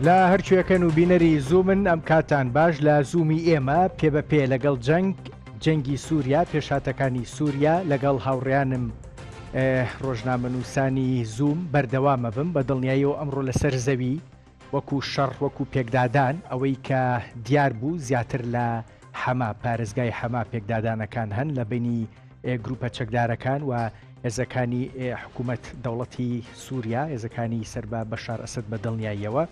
لە هەرکوێکەن و بینەری زوومن ئەم کاتان باش لە زوومی ئێمە پێ بە پێ لەگەڵ جەنگی سووریا پێشاتەکانی سووریا لەگەڵ هاوڕێیانم ڕۆژنامەنووسانی زووم بەردەوامە بم بە دڵنیاییەوە ئەمڕۆ لەسەر زەوی وەکو شەڕ وەکو پێکدادان ئەوەی کە دیار بوو زیاتر لە حەما پارێزگای حەما پێکدادانەکان هەن لە بینی گروپە چەکدارەکان و هێزەکانی حکوومەت دەوڵەتی سووریا هێزەکانی سەربا بەشار ئەسەد بە دڵنیاییەوە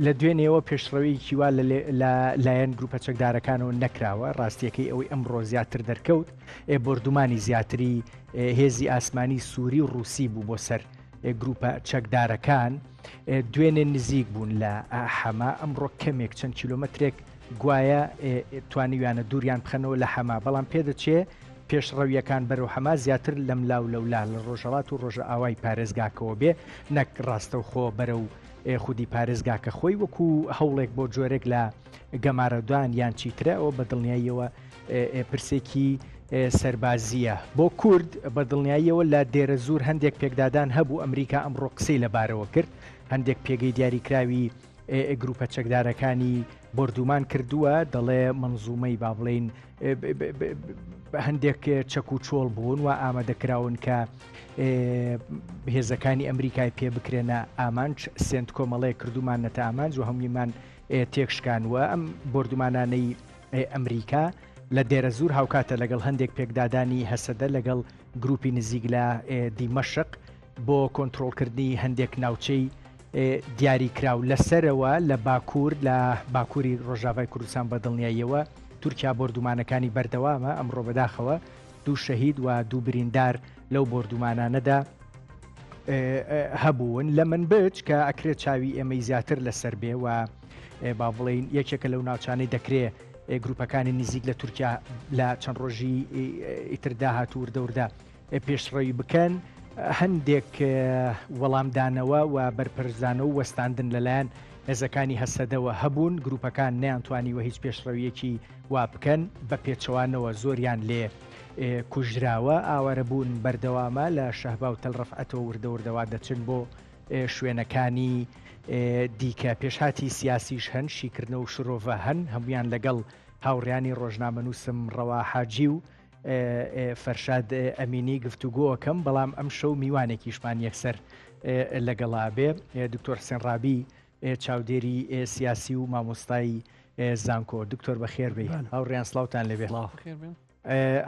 لە دوێنێەوە پێشڕەوەیکی وا لایەن گروپە چەکدارەکانەوە نەکراوە ڕاستیەکەی ئەوەی ئەمڕۆ زیاتر دەرکەوت بردومانی زیاتری هێزی ئاسمانی سووری و ڕووسی بوو بۆ سەر گروپە چەکدارەکان دوێنێ نزیک بوون لە حەما ئەمڕۆ کەمێک چەند کیلۆمەترێک گوایە توانیویانە دووریان بخەنەوە لە حەما بەڵام پێدەچێ پێشڕەویەکان بەرەو حەما زیاتر لەم لاو لەولا لە ڕۆژەڵات و ڕۆژە ئاوای پارێزگاکەوە بێ نەک ڕاستەوخۆ بەرە و خودی پارێزگاکە خۆی وەکو هەوڵێک بۆ جۆرێک لە گەمارەدوان یان چیترە ئەوە بە دڵنیاییەوە پرسێکی سەربازیە بۆ کورد بە دڵنیاییەوە لە دێرە زوور هەندێک پێکدادان هەبوو ئەمریکا ئەمڕۆ قسەی لەبارەوە کرد هەندێک پێگەی دیاریکراوی گروپە چەکدارەکانی بردومان کردووە دەڵێ منزومەی با بڵێن هەندێک چەک و چۆڵ بوون و ئامادەکراون کە هێزەکانی ئەمریکای پێ بکرێنە ئامانج سێنت کۆمەڵەیە کردومان نەتە ئامانج و هەمویمان تێکشکانوە ئەم بردومانانەی ئەمریکا لە دێرە زوور هاوکاتە لەگەڵ هەندێک پێکدادانی هەسەدە لەگەڵ گروپی نزیک لە دیمەشق بۆ کۆنتترۆلکردنی هەندێک ناوچەی دیاریکراو لەسەرەوە لە باکوور لە باکووری ڕۆژاوای کوردستان بە دڵنیاییەوە تورکیا بردومانەکانی بەردەوامە ئەمڕۆ بەداخەوە دوو شەهید و دوو بریندار لەو بردومانانەدا هەبوون لە منبج کە ئەکرێت چاوی ئێمەی زیاتر لەسەر بێ و با بڵێن یەکێکە لەو ناوچانەی دەکرێت گروپەکانی نزیک لە تورکیا لە چەند ڕۆژی ئیتردا هاتووردەوردا پێشڕەوی بکەن هەندێک وەڵامدانەوە و بەرپەرزانە و وەستاندن لەلایەن هێزەکانی هەسەدەوە هەبوون گروپەکان نەیانتوانیوە هیچ پێشڕەویەکی وا بکەن بە پێچەوانەوە زۆریان لێ کوژراوە ئاوارە بوون بەردەوامە لە شەهبا و تەلڕەفعەتەوە وردەوردەوا دەچن بۆ شوێنەکانی دیکە پێشهاتی سیاسیش هەن شیکردنە و شرۆڤە هەن هەمویان لەگەڵ هاوڕیانی ڕۆژنامەنووسم ڕەوا حاجی و فەرشاد ئەمینی گفتوگۆکەم بەڵام ئەم شەو میوانێکیشمان یەکسەر لەگەڵا بێ دکتۆر حسێن ڕابی چاودێری سیاسی و مامۆستایی زانکۆ دکتۆر بەخێر بێ هاوڕێیان سلااوتان لەبێ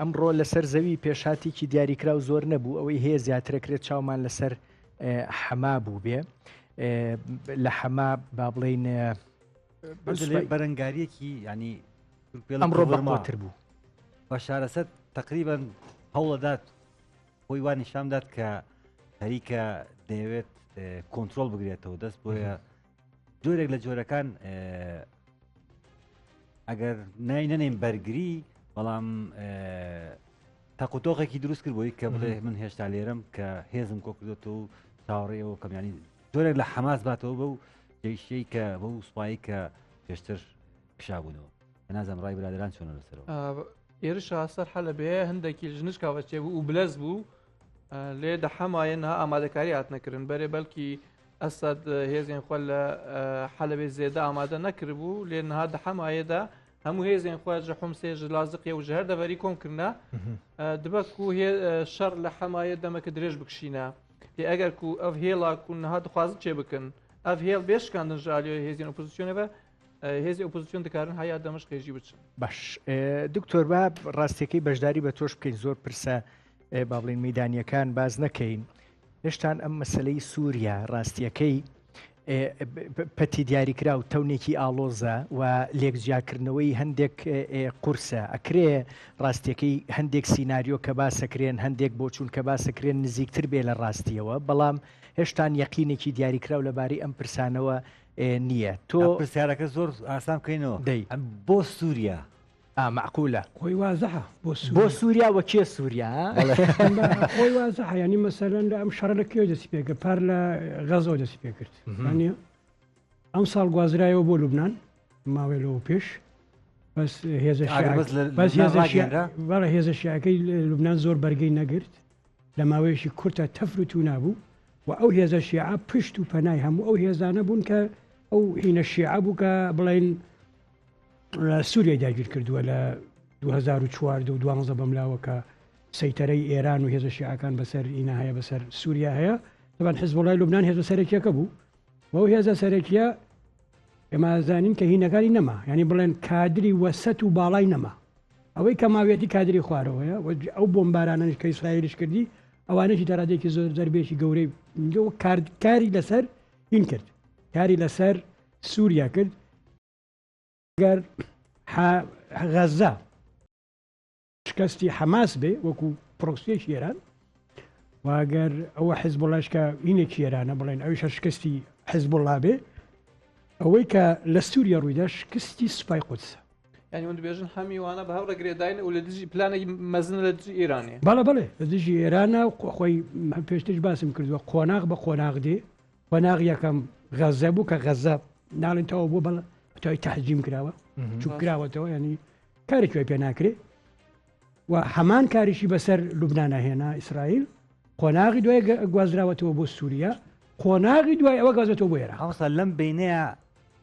ئەمڕۆ لەسەر زەوی پێشاتێکی دیاریکرا و زۆر نەبوو ئەوەی هەیە زیاترەکرێت چاومان لەسەر حەما بوو بێ لە حەما با بڵێن بەرەنگاریەکی ینی ئەمڕۆ بەڵاتر بوو بەشار ئەسەد تقریبا هەوڵەدات خۆی وان نیشامدات کە هەریکە دەیەوێت کۆنتترۆل بگرێتەوە دەست بۆیە جۆرێک لە جۆرەکان ئەگەر نەنێن بەرگری بەڵام تەقوتۆقێکی دروست کرد بۆی کە بڵێ من هێشتا لێرم کە هێزم کۆ کردێتەوە و چاوەڕێەوە کەمیانی جۆرێک لە حەماس باتەوە بە و جێشەی کە بە و سوپایی کە پێشتر پیشابوونەوە نازەم ڕای برادران چۆنە لەسەرەوە ئێرش ئاسەر حەلە بێ هەندێکی ژنش کاوەچێ بوو و بلەز بوو لێ دە حەمایەنها ئامادەکاری هاتنەکردن بەرێ بەلکی ئەسەد هێزیان خۆ لە حەلەبێ زێدە ئامادە نەکرد بوو لێ نەها دە حەمایەدا هەموو هێزیان خۆ ژە حومسێژ لازقی و ژەهر دەبەری کۆمکردنا دبەک و شەڕ لە حەمایە دەمەکە درێژ بکشینە لێ ئەگەر و ئەف هێڵا و نەها دخوازت چێ بکەن ئەف هێڵ بێشکاندن ژالیۆ هێزیان ئۆپۆزیسیۆنەوە هێزی ئۆپۆزیسیۆن دەکارن هەیە دەمەش قێژی بچن باش دکتۆر با ڕاستیەکەی بەشداری بە تۆش بکەین زۆر پرسە با بڵێن مەیدانیەکان باز نەکەین هێشتان ئەم مەسلەی سووریا ڕاستیەکەی پەتی دیاریکرا و تەونێکی ئاڵۆزە و لێکجیاکردنەوەی هەندێک قورسە ئەکرێ ڕاستیەکەی هەندێک سیناریۆ کە باسەکرێن هەندێک بۆچوون کە باسەکرێن نزیکتر بێ لە ڕاستیەوە بەڵام هێشتان یەقینێکی دیاریکرا و لەبارەی ئەم پرسانەوە نییە تۆ پرسیارەکە زۆر ئاسان بکەینەوە بۆ سووریا معقولە خۆی وازەحە بۆ سووریا وە کێ سووریا خۆی وازەحە ینی مەسەرەن لە ئەم شەڕە لە کێ دەسی پێکرد پار لە غەزەوە دەسی پێکرد ئەم ساڵ گوازرایەوە بۆ لوبنان ماوەیەوە پێش بەس هێزە شیعەکەی لوبنان زۆر بەرگەی نەگرت لە ماوەیەشی کورتە تەفروت و نابوو و ئەو هێزە شیعە پشت و پەنای هەموو ئەو هێزانە بوون کە ئەو هینە شیعە بوو کە بڵێن سووریا داگیر کردووە لە 2012 بەملاوەکە سەیتەرەی ئێران و هێزە شیعەکان بەسەر ئینا هەیە بەسەر سووریا هەیە طبعاً حیزبوڵای لوبنان هێزە سەرەکیەکە بوو بەو هێزە سەرەکیە ئێمە زانین کە هینەکانی نەما ینی بڵێن کادری وەسەت و باڵای نەما ئەوەی کە ماوێتی کادری خوارەوەیە ئەو بۆمبارانەش کە ئیسرائیلش کردی ئەوانەی دارادێکی زۆر زەربێکی گەورەی کاری لەسەر هین کرد کاری لەسەر سووریا کرد گەر غەزا شکستی حەماس بێ وەکو پرۆکسیەکی ئێران واگەر ئەوە حیزبوڵاش کە هینێکی ئێرانە بڵێن ئەویش شکستی حیزبوڵا بێ ئەوەی کە لە سووریا ڕوویدا شکستی سوپای قودسە ینی من دەبێژن هەمی وانە بە هەوڕە گرێداین و لە دژی پلانێکی مەزن لە دژی ئێرانێ بەڵێ لە دژی ئێرانە خۆی پێشتش باسم کردووە قۆناغ بە قۆناغ دێ قۆناغ یەکەم غەزە بوو کە غەزە ناڵێنەوە بۆ بەڵ تای تەحجیم کراوە چوب کراوەتەوە ینی کارێکی پێ ناکرێ و هەمان کاریشی بەسەر لوبنانە هێنا ئیسرائیل قۆناغی دوای گوازراوەتەوە بۆ سووریا قۆناغی دوای ئەوە گازێتەوە بۆ ئێران ئەوسا لەم بینەیە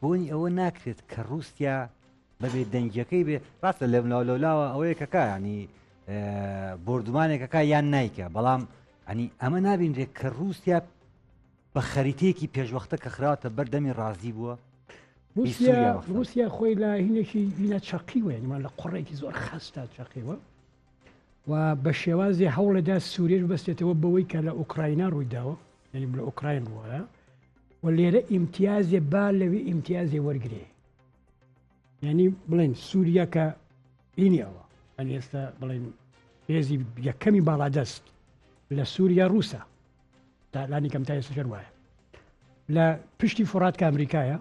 بۆنی ئەوە ناکرێت کە رووسیا بەبێ دەنگەکەی بێ ڕاستە لەم لاولاوە ئەوەیە کەکە ینی بردومانێکەکە یان نایکە بەڵام ئەنی ئەمە نابینرێت کە رووسیا بە خەریتەیەکی پێشوەختە کە خراوەتە بەردەمی ڕازی بووە رووسیا خۆی لە هینێکی هینە چەقیوە ینیمان لە قوڕێکی زۆر خستا چەقیوە و بە شێوازی هەوڵەدا سوورێش بەستێتەوە بەوەی کە لە ئوکراینا ڕوویداوە ینی لە ئوکراین ڕووە و لێرە ئیمتیازێ با لەوێ ئیمتیازێ وەرگێ ینی بڵێن سووریا کە هینیەوە ئەن ئێستا بڵێن هێزی یەکەمی باڵادەست لە سووریا رووسە دالانی کەم تا ئێستا وایە لە پشتی فڕات کە ئەمریکایە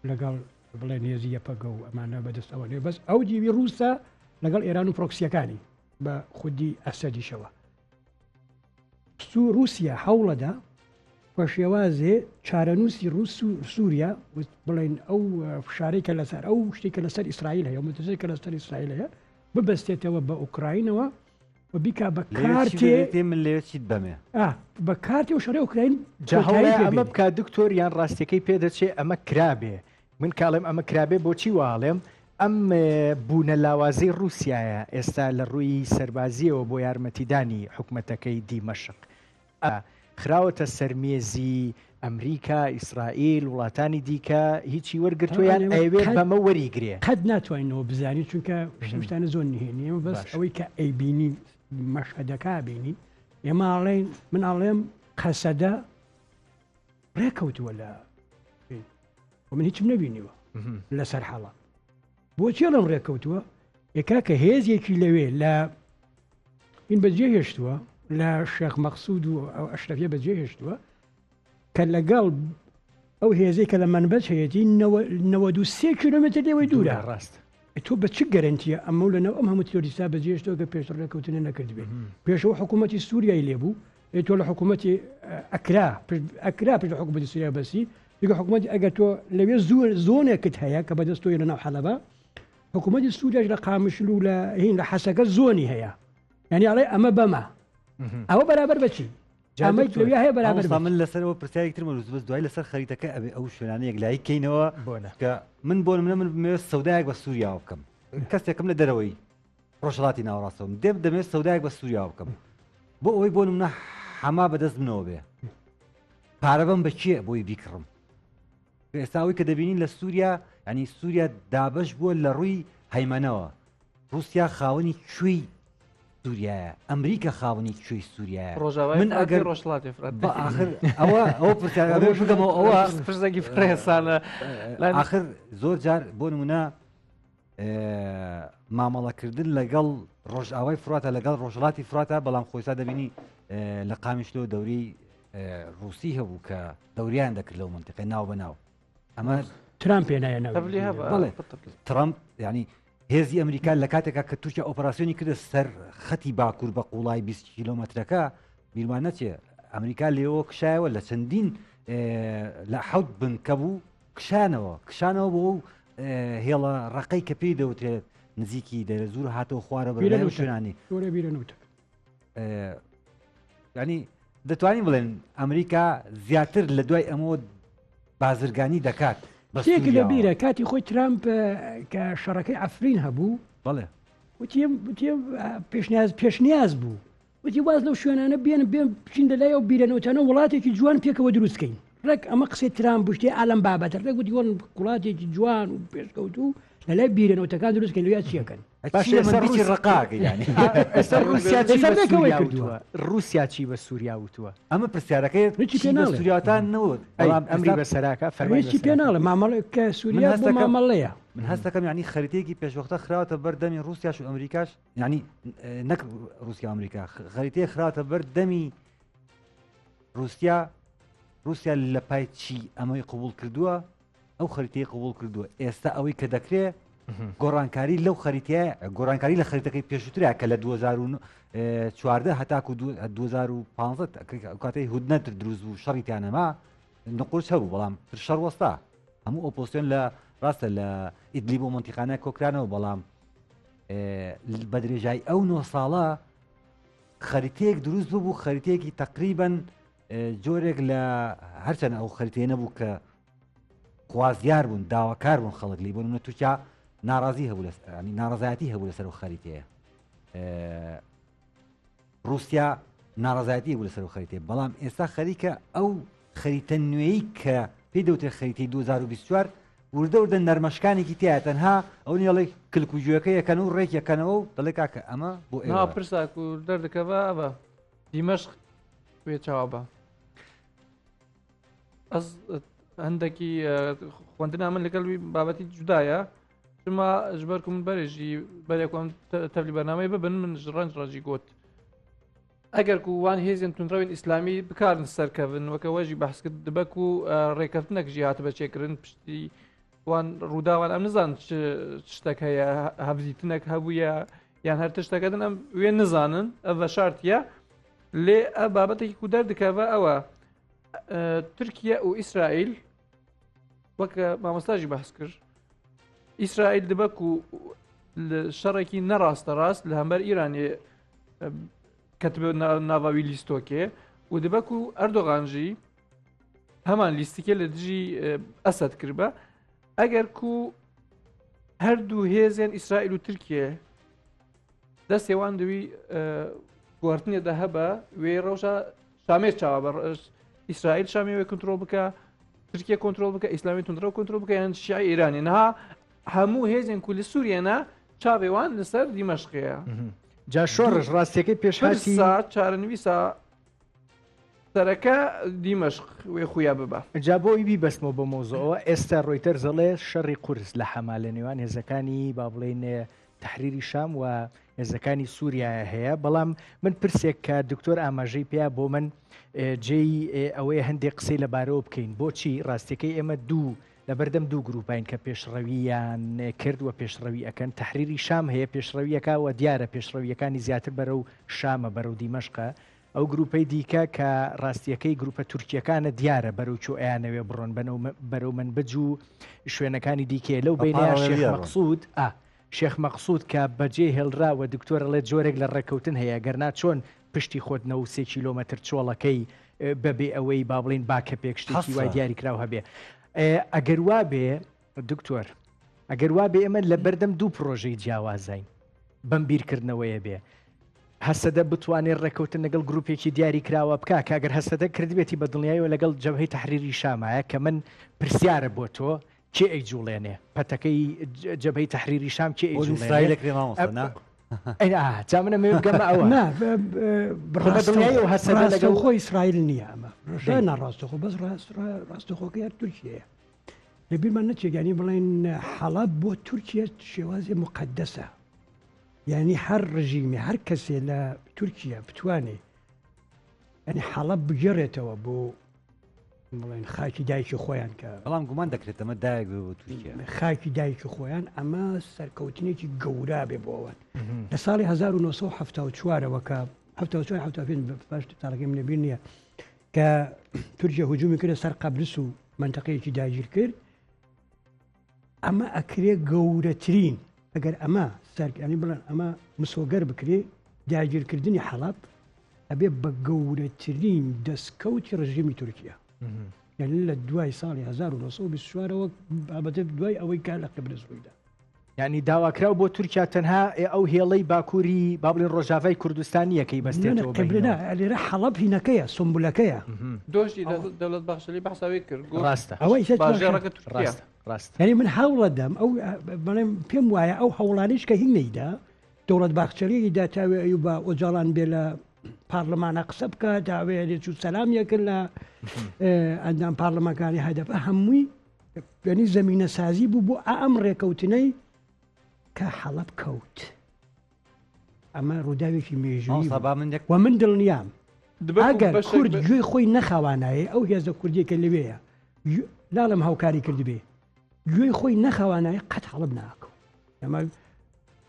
لەگەڵ بڵێن هێزی یەپەگە و ئەمانە بەدەستەوە نێ بەس ئەو جیوی رووسە لەگەڵ ئێران و پرۆکسیەکانی بە خودی ئەسەدیشەوە رووسیا هەوڵەدا بە شێوازێ چارەنووسی سووریا بڵێن ئەو فشارەی کە لەسەر ئەو شتێک کە لەسەر ئیسرائیل هەیە متزای کە لەسەر ئیسرائیل هەیە ببەستێتەوە بە ئوکراینەوە و بیکا بە کارتێ من لێ چیت بەمێ بە کارتی و شەڕی ئوکراین ئەمە بک دکتۆر یان ڕاستیەکەی پێدەچێ ئەمە کرابێ من کاڵێم ئەمە کرابێ بۆچی واڵێم ئەم بوونە لاوازەی رووسایە ئێستا لە ڕووی سەربازیەوە بۆ یارمەتیدانی حکوومەتەکەی دیمەشق خراوەتە سەرمێزی ئەمریکا ئیسرائیل وڵاتانی دیکە هیچی وەرگرتویان ئەوێت بەمە وەریگرێ قەت ناتوانینەوە بزانین چونکە شتانە زۆر نهێنی ئێمە بەس ئەوەی کە ئەیبینی مەشهەدەکە بینی ئێمە ئاڵێن من ئاڵێم قەسەدە ڕێکەوتووە لە من هیچم نەبینیوە لەسەر حاڵە بۆچی لەم ڕێکەوتووە یەکا کە هێزیەکی لەوێ لە این بەجێ هێشتووە لە شێخ مەقسوود و ئەو ئەشرەفیە بەجێ هێشتووە کە لەگەڵ ئەو هێزەی کە لە منبەج هەیەی 93 کیلومتر لێوەی دوورە ڕاست تۆ بە چ گەرنتیە ئەمە لەنەوە ئەم هەموو تیۆریسا بەجێشتەوە کە پێش ڕێکەوتنە نەکردبێ پێشەوە حکوومەتی سووریای لێبوو تۆ لە حکوومەتی ئەکرا پێش حکوومەتی سووریا بەسی دیگە حکوومەتی ئەگەر تۆ لەوێ زۆنێکت هەیە کە بەدەستۆی لەناو حەلەبە حکوومەتی سووریاش لە قامشل و لە هین لە حەسەکە زۆنی هەیە ینی ئەڵێ ئەمە بەمە ئەوە بەرابەر بەچی هەیە بەرابەر من لەسەرەوە پرسیارێکتر مەروز بەس دوای لەسەر خەریتەکە ئەبێ ئەو شوێنانەیەک لای کەینەوە کە من بۆ من بمەوێت سەودایەک بە سووریاوە بکەم کەسێکم لە دەرەوەی ڕۆژهڵاتی ناوەڕاستەوە دەمێت سەودایەک بە سووریاوە بکەم بۆ ئەوەی بۆ منە حەما بەدەست منەوە بێ پارەبم بەکێ بۆی بیکڕم ئێستاوی کە دەبینین لە سووریا ینی سووریا دابش بووە لە ڕووی هەیمەنەوە رووسیا خاوەنی کوێی سووریایە ئەمریکا خاوەنی کوێی سووریایە من ئەگەر ڕۆژڵاتی آخر ئەوە پرسیارەکەمەوە ئەوە پرسێکی فرێسانە آخر زۆر جار بۆ نمونە مامەڵەکردن لەگەڵ ڕۆژئاوای فراتە لەگەڵ ڕۆژڵاتی فراتە بەڵام خۆیسا دەبینی لە قامیشلۆ دەوری رووسی هەبوو کە دەوریان دەکرد لەو منتیقی ناو بەناو ئەمە ترامپ پێنایە ترامپ ینی هێزی ئەمریکا لە کاتێکا کە تووشە ئۆپەراسیۆنی کردە سەر خەتی باکوور بە قوڵای 20 کیلۆمەترەکە بیرمان نەچێ ئەمریکا لێەوە کشایەوە لە چەندین لە حەوت بنکە بوو کشانەوە بۆ هێڵە ڕقەی کە پێی دەوترێت نزیکی دەرە زوور هاتەوە خوارە بەرە شوێنانی ینی دەتوانین بڵێن ئەمریکا زیاتر لە دوای ئەمەوە بازرگانی دەکات شتێک لە بیرە کاتی خۆی ترامپ کە شەڕەکەی ئەفرین هەبوو بەڵێ پێشنیاز بوو وتی واز لەو شوێنانە بێن بچین لەلای ئەو بیرەنەوەتانە وڵاتێکی جوان پێکەوە دروستکەین ڕێک ئەمە قسەی ترامپ بشتێ ئالم بابەتە ڕێک وتی وەن وڵاتێکی جوان و پێشکەوت و لەلای بیرەنەوەتەکان دروستکەین لە چیەکەن باشی ڕقاکە ینی رووسیا چی بە سووریا وتووە ئەمە پرسیارەکەی سووریاتان نەوت ئەمری بەسەراکە فەرمایکی پێ ناڵێ مامەڵێ کە سووریا مامەڵەیە من هەست دەکەم ینی خەریتەیەکی پێشوەختە خراوەتە بەردەمی رووسیاش و ئەمریکاش ینی نەک رووسیا ئەمریکا خەریتەیە خراوەتە بەردەمی رووسیا لە پای چی ئەمەی قبول کردووە ئەو خەریتەی قبول کردووە ئێستا ئەوەی کە دەکرێت گۆڕانکاری لەو خەریتەیە گۆڕانکاری لە خەریتەکەی پێشووترە کە لە 2014 هەتاکو 2015 کاتەی هودنەتر دروست بوو شەڕیتیانەما نقۆش هەبوو بەڵام شەڕ وەستا هەموو ئۆپۆسیۆن لە ڕاستە لە ئیدلیب و مۆنتیخانە کۆکرانەوە بەڵام بە درێژایی ئەو 9 ساڵە خەریتەیەک دروست بوو خەریتەیەکی تقریبەن جۆرێک لە هەرچەند ئەو خەریتەیە نەبوو کە خوازیار بوون داواکار بوون خەڵک لی بوون تورکیا ناڕازی هەبوو ناڕزایەتی هەبوو لەسەر و خەریتەیە رووسیا ناڕزایەتی هەبوو لەسەر و خەریتەیە بەڵام ئێستا خەریکە ئەو خەریتە نوێی کە پێی دەوتێت خەریتەی 2024 وردە نەرمەشکانێکی تایە تەنها ئەو نیڵی کلکوژوەکە یەکەن و ڕێک یەکەنەوە و دەڵێ کاکە ئەمە بۆ پرساک و دەردەکەەوە ئەبە دیمەشق پێ چاوە بە ئەس هەندێکی خوێندنا من لەگەڵوی بابەتی جودایە شما ژبەرکم بەرێژی بەرێکم تەبلی بەرنامەی ببن من ڕەنج ڕەجی گوت ئەگەر وان هێزیان تونڕەوین ئیسلامی بکارن سەرکەون وەکە وەژی بەحسکرد دبەک و ڕێکەوتنەکژی هاتە بەچێکردن پشتی وان ڕووداوان ئەم نزان شتێک هەیە هەبزیتنێک هەبووە یان هەر تشتەکەدن ئەم وێ نزانن ئەڤە شارتە لێ ئە بابەتێکی کو دەردەکەوە ئەوە تورکیا و ئیسرائیل وەکە مامۆستاژی بەحس کرد ئیسرائیل دبەک و شەڕێکی نەڕاستە ڕاست لە هەمبەر ئیرانی کەتبێ ناڤاوی لیستۆکێ و دبەک و ئەردۆغانژی هەمان لیستیکە لە دژی ئەسەد کردبە ئەگەر کو هەردوو هێزێن ئیسرائیل و تورکیە دەستێوان دوی گواردنێدا هەبە وێ ڕەوشە شامێر چاوە بە ئیسرائیل شامیوێ کنترۆل بکە تورکیە کۆنتترۆل بکە ئیسلامی تونندرە کۆنتترۆل بکە یان شیعی ئیرانی نها هەموو هێزێن کو لە سووریەنە چاوێوان لەسەر دیمەشقەیە جا شۆڕش ڕاستیەکەی پێشهاتی چارەنویسە سەرەکە دیمەشق وێ خویا ببە جا بۆی بیبەستمەوە بە مۆزەوە ئێستا ڕۆیتەر زەڵێ شەڕی قورس لە حەما لە نێوان هێزەکانی با بڵێن تحریری شام و هێزەکانی سووریایە هەیە بەڵام من پرسێک کە دکتۆر ئاماژەی پێیا بۆ من جێی ئەوەیە هەندێک قسەی لەبارەوە بکەین بۆچی ڕاستیەکەی ئێمە لەبەردەم دوو گروپین کە پێشڕەوییان کرد و پێشڕەوی ئەەکەن تحریری شام هەیە پێشڕەویەکە و دیارە پێشڕەویەکانی زیاتر بەرەو شامە بەرەو دیمەشقە ئەو گروپەی دیکە کە ڕاستیەکەی گروپە تورکیەکانە دیارە بەرەو چۆیانەوێ بڕۆن بەرەو من بج و شوێنەکانی دیکێ لەو بینە شێخ مەقسوود شێخ مەقسوود کە بەجێ هێڵراوە دکتۆرەڵێت جۆرێک لە ڕێکەوتن هەیە گەرنا چۆن پشتی خۆت 93 کیلۆمەتر چۆڵەکەی بەبێ ئەوەی با بڵین باکە پێک شتێکی وای دیاری کراو هەبێ ئەگەر وا بێ دکتۆر ئەگەر وا بێ ئێمە لە بەردەم دوو پرۆژەی جیاوازین بەم بیرکردنەوەیە بێ هەستەدە بتوانێت ڕێکەوتن لەگەڵ گروپێکی دیاری کراوە بکە کاگەر هەستەدە کردبێتی بە دڵنیایەوە لەگەڵ جەبهەی تحریری شامایە کە من پرسیارە بۆ تۆ کێ ئەیجوڵێنێ پەتەکەی جەبهەی تحریری شام کێ جا منە مێگەمە ئەوە دڵنیایەوە هەستەدە لەگەڵ خۆی ئیسرائیل نییە ئەمە ناڕاستەخۆ بەس ڕاستەخۆکە یار تورکیەیە لە بیرمان نەچێگانی بڵێن حەڵەب بۆ تورکیا شێوازی مقدسە یعنی هەر ڕژیمی هەر کەسێ لە تورکیا بتوانێ ینی حەڵەب بگێڕێتەوە بۆ بڵێن خاکی دایکی خۆیان کە بەڵام گومان دەکرێت ئەمە دایک بێ بۆ تورکیا خاکی دایکی خۆیان ئەمە سەرکەوتنێکی گەورا بێ بۆەوەن لە ساڵی 1974ەوە کە 1970 باش تاڵەکەی منە بیر نییە کە تورکیا هجومی کردە سەر قەبرس و منتەقەیەکی داگیر کرد ئەمە ئەکرێ گەورەترین ئەگەر ئەمە سەرکانی بڵێن ئەمە مسۆگەر بکرێ داگیرکردنی حەڵەب ئەبێ بە گەورەترین دەستکەوتی ڕژیمی تورکیا یعنی لە دوای ساڵی 1924ەوە بابەتە دوای ئەوەی کار لە قبرس ڕوویدا. یعنی داواکراو بۆ تورکیا تەنها ئەو هێڵەی باکووری با بڵێن ڕۆژاوای کوردستانیەکەی بەستێتەوە قبلنا لێرە حەڵەب هینەکەیە سمبولەکەیە دۆشتی دەوڵەت بەخشەلی بەحساوی کرد ڕاستە ئەوەی باژێڕەکە تورکیا ڕاست یعنی من هەوڵە دەم ئەو بەڵێم پێم وایە ئەو هەوڵانیش کە هینەیدا دەوڵەت باخچەریدا تاوێ ئەو بە ئۆجاڵان بێ لە پارلەمانە قسە بکە داوێ لێچوو سەلامیەکرد لە ئەندام پارلەمەکانی هەدەف هەمووی ینی زەمینە سازی بوو بۆ ئەم ڕێکەوتنەی کە حەڵەب کەوت ئەمە ڕووداوێکی مێژووی و من دڵنیام ئەگەر کورد گوێی خۆی نەخاوانایە ئەو هێزە کوردیەکە لەوەیە لاڵم هاوکاری کرد بێ گوێی خۆی نەخاوانایە قەت حەڵب ناکەوت ئەمە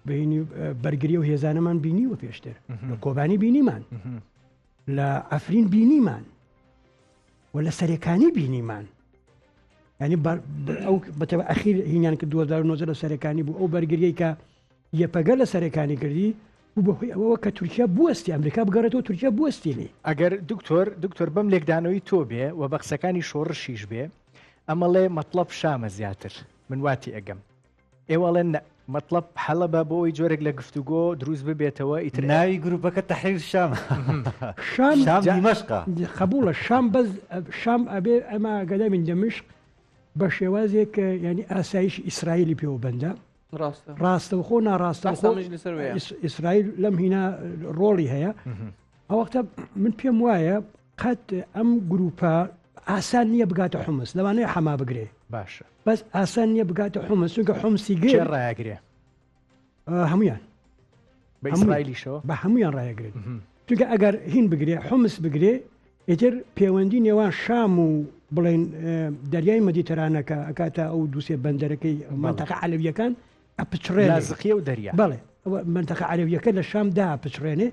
بینی بەرگری و هێزانەمان بینیوە پێشتر لە کۆبانی بینیمان لە ئەفرین بینیمان و لە سەرەکانی بینیمان ینی ئەو بەتەوە ئەخیر هینیان کە 2009 لە سەرەکانی بوو ئەو بەرگریەی کە یەپەگە لە سەرەکانی کردی و بەهۆی ئەوەوە کە تورکیا بوەستی ئەمریکا بگەڕێتەوە تورکیا بوەستیلی ئەگەر دکتۆر بەم لێکدانەوەی تۆ بێ و بە قسەکانی شۆڕشیش بێ ئەمەڵێ مەطلب شامە زیاتر من واتی ئەگەم ئێوەڵێن مطلب حەڵەبە بۆ ئەوی جۆرێک لە گفتوگۆ دروست ببێتەوە ئیتر ناوی گروپەکە تەحریر شام دیمەشقە قبولە شام بەس شام ئەبێ ئەمە گەدا من دەمشق بە شێوازێک ینی ئاسایش ئیسرائیلی پێوەبەندە ڕاستەوخۆ ناڕاستە ئیسرائیل لەم هینا ڕۆڵی هەیە ئەوەختە من پێم وایە قەت ئەم گروپە ئاسان نییە بگاتە حمس لەوانەیە حەما بگرێ باشە بەس ئاسان نییە بگاتە حمس چونکە حمسی گێ ڕایەگرێ هەمویان بە ئیسرائیلیشەوە بە هەمویان ڕایەگرێت چونکە ئەگەر هین بگرێ حمس بگرێ ئێتر پەیوەندی نێوان شام و بڵێن دەریای مەدیتەرانەکە ئەکاتە ئەو دووسێ بەندەرەکەی منتەقە عەلەویەکان ئەپچڕێ لازقیە و دەریا بەڵێ منتەقە عەلەویەکە لە شام دا پچڕێنێ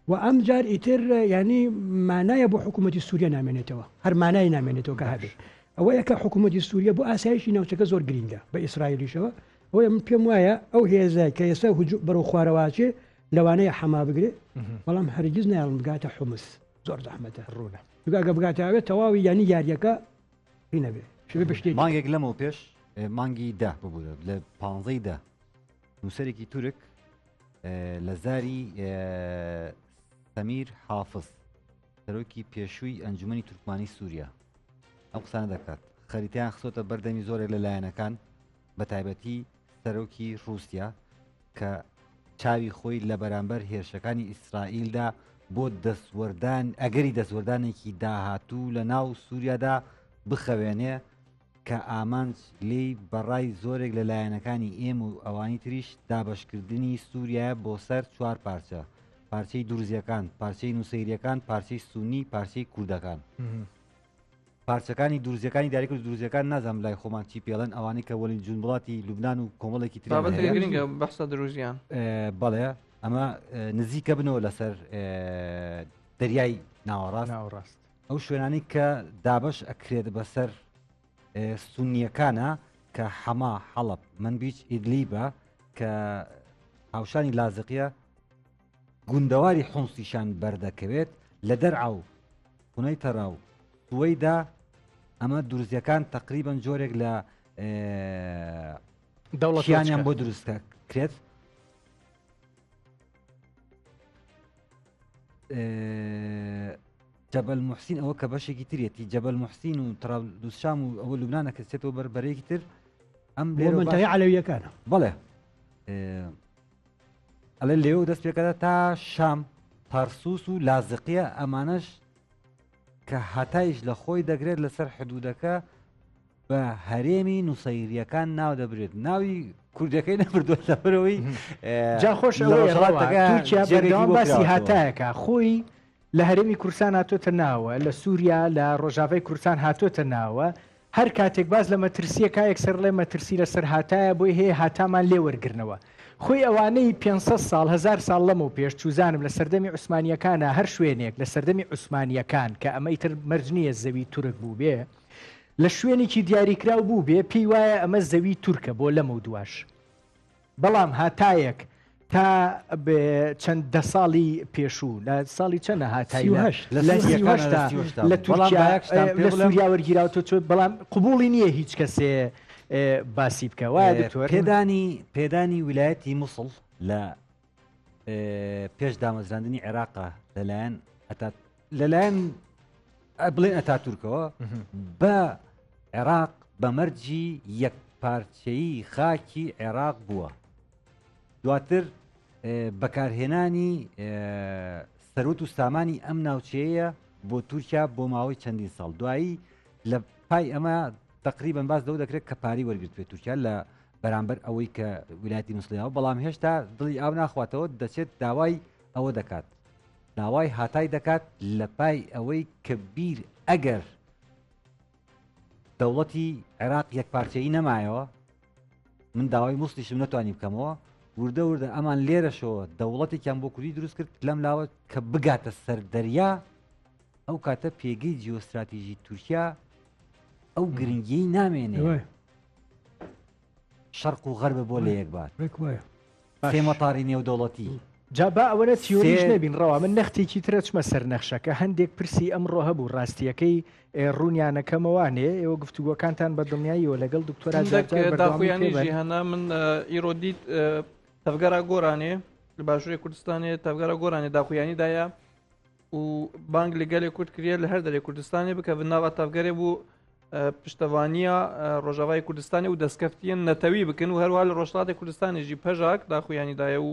و ئەم جار ئیتر ینی مانایە بۆ حکوومەتی سووریا نامێنێتەوە هەر مانای نامێنێتەوە کە هەبێت ئەوە یەکە حکوومەتی سووریا بۆ ئاسایشی ناوچەکە زۆر گرینگە بە ئیسرائیلیشەوە ئەوە من پێم وایە ئەو هێزای کە ئێستا بەرەو خوارەواچێ لەوانەیە حەما بگرێ بەڵام هەرگیز نایڵم بگاتە حمس زۆر زەحمەتە ڕوونە گە بگاتەوێت تەواوی ینی یاریەکە هینەبێ شوێ بەشتێک مانگێک لەمەوە پێش مانگی دا ببوورە لە 15دا نووسەرێکی تورک لە زاری سەمیر حافظ سەرۆکی پێشووی ئەنجومەنی تورکمانی سووریا ئەم قسانە دەکات خەریتیان خسۆتە بەردەمی زۆرێک لە لایەنەکان بە تایبەتی سەرۆکی رووسیا کە چاوی خۆی لە بەرامبەر هێرشەکانی ئیسرائیلدا بۆ دەستوەردان ئەگەری دەستوەردانێکی داهاتوو لە ناو سووریادا بخەوێنێ کە ئامانج لێی بەڕای زۆرێک لە لایەنەکانی ئێم و ئەوانی تریش دابشکردنی سووریە بۆ سەر 4 پارچە پارچەی دروزیەکان پارچەی نووسەیریەکان پارچەی سونی پارچەی کوردەکان پارچەکانی دروزیەکانی دیاریکرد دروزیەکان نازانم لای خۆمان چی پێڵێن ئەوانەی کە وەلی جونبڵاتی لوبناان و کۆمەڵێکی ترگرنگە بەسە دروزیان بەڵێ ئەمە نزیکە بنەوە لەسەر دەریای ناوەڕاست ئەو شوێنانی کە دابش ئەکرێت بەسەر سونیەکانە کە حەما حەڵب منبیج ئیدلیبە کە هاوشانی لازقیە گوندەواری حونسیشان بەردەکەوێت لە دەرعاو خونەی تەراو سوەیدا ئەمە دروزیەکان تقریبان جۆرێک لە دەوڵەتیانیان بۆ دروستە کرێت جەبەل موحسین ئەوە کە بەشێکی ترێتی جەبەل موحسین و ترابلوسشام و ئەوە لوبنانە کە چێتەوە بەربەرەیەکی تر ئەم منتەقەی عەلەویەکانە بەڵێ ئەلێ لێوە دەست پێکەدا تا شام تارسوس و لازقیە ئەمانەش کە هەتایش لە خۆی دەگرێت لەسەر حدودەکە بە هەرێمی نووسەیریەکان ناو دەبرێت ناوی کوردەکەی نەبردووە لەبەرەوەی جا خۆش تورکیا بەردەوام باسی هاتایەکە خۆی لە هەرێمی کورسان هاتۆتە ناوە لە سووریا لە ڕۆژاوای کورسان هاتۆتە ناوە هەر کاتێک باز لە مەترسیەکە یەکسەر لێ مەترسی لەسەر هاتایە بۆی هەیە هاتامان لێ وەرگرنەوە خۆی ئەوانەی 500 ساڵ 1000 ساڵ لەمە پێش چوزانم لە سەردەمی عوسمانیەکانە هەر شوێنێک لە سەردەمی عوسمانیەکان کە ئەمە ئیتر مەرجنیە زەوی تورک بوو بێ لە شوێنێکی دیاریکراو بوو بێ پێی وایە ئەمە زەوی تورکە بۆ لەمە و دواش بەڵام هاتایەک تا چەند دە ساڵی پێشوو لە ساڵی چەنە هاتای لە تورکیا لە سووریا وەرگیراوە تۆ بەڵام قبوڵی نییە هیچ کەسێ باسی بکە وایە دکتۆر پێدانی ویلایەتی مووسڵ لە پێش دامەزراندنی عێراقا لەلایەن بڵێن ئەتا تورکەوە بە عێراق بە مەرجی یەک پارچەیی خاکی عێراق بووە دواتر بەکارهێنانی سەرۆت و سامانی ئەم ناوچەیە بۆ تورکیا بۆ ماوەی چەندین ساڵ دوایی لە پای ئەمە تقریبان باس دەو دەکرێت کە پاری وەرگرتوێت تورکیا لە بەرامبەر ئەوەی کە ویلایەتی مووسڵیەوە بەڵام هێشتا دڵی ئاو ناخواتەوە دەچێت داوای ئەوە دەکات داوای هاتای دەکات لە پای ئەوەی کە بیر ئەگەر دەوڵەتی عێراق یەکپارچەیی نەمایەوە من داوای مووسڵیشم نەتوانی بکەمەوە وردە وردە ئەمان لێرەشەوە دەوڵەتێکیان بۆ کوردی دروست کرد لەم لاوە کە بگاتە سەر دەریا ئەو کاتە پێگەی جیۆستراتیژی تورکیا ئەو گرنگیی نامێنێ شەرق و غەربە بۆ لە یەکبات سێمەتاری نێودەوڵەتی جابا ئەوەنە تیۆریش نەبین ڕەوا من نەختێکی ترە چمە سەر نەخشەکە هەندێک پرسی ئەمڕۆ هەبوو ڕاستیەکەی ڕوونیانەکەمەوانێ ئێوە گفتوگۆکانتان بە دڵنیاییەوە لەگەڵ دکتۆرا داخویانیژی هەنا من ئیرۆدیت تەفگەرە گۆرانێ لە باشووری کوردستانێ تەفگەرە گۆرانێ داخویانیدایە و بانگ لەگەلێ کورد کرێ لە هەر دەرێ کوردستانی بکە بناوە تەفگەرێ بوو پشتەوانیە ڕۆژاوای کوردستانی و دەستکەفتیان نەتەوی بکەن و هەروە لە ڕۆژڵاتی کوردستانیژی پەژاک داخویانیدایە و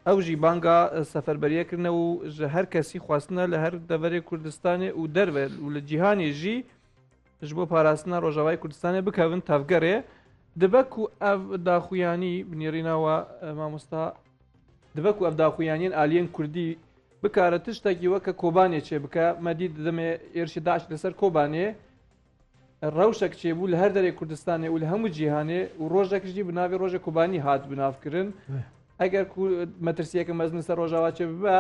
ئەوژی بانگا سەفەربەریەکردنەوە و هەر کەسی خواستنە لە هەر دەڤەرێ کوردستانی و دەربێت و لە جیهانیژی ژ بۆ پاراستنە ڕۆژاوای کوردستانی بکەون تەفگەرێ دەبەک و ئەو داخویانی بنێڕینەوە مامۆستا دەبەک و ئەف داخویانیان ئالیەن کوردی بکارە تشتێکی وەکە کۆبانێ چێ بکە مەدی دەمێ ئێرشی داعش لەسەر کۆبانێ ڕەوشێک چێبوو لە هەر دەرێ کوردستانی و لە هەموو جیهانێ و ڕۆژێکشی بناوی ڕۆژە کۆبانی هات بنافکردن ئەگەر مەترسیەکە مەزن سەر ڕۆژاوا چێ ببە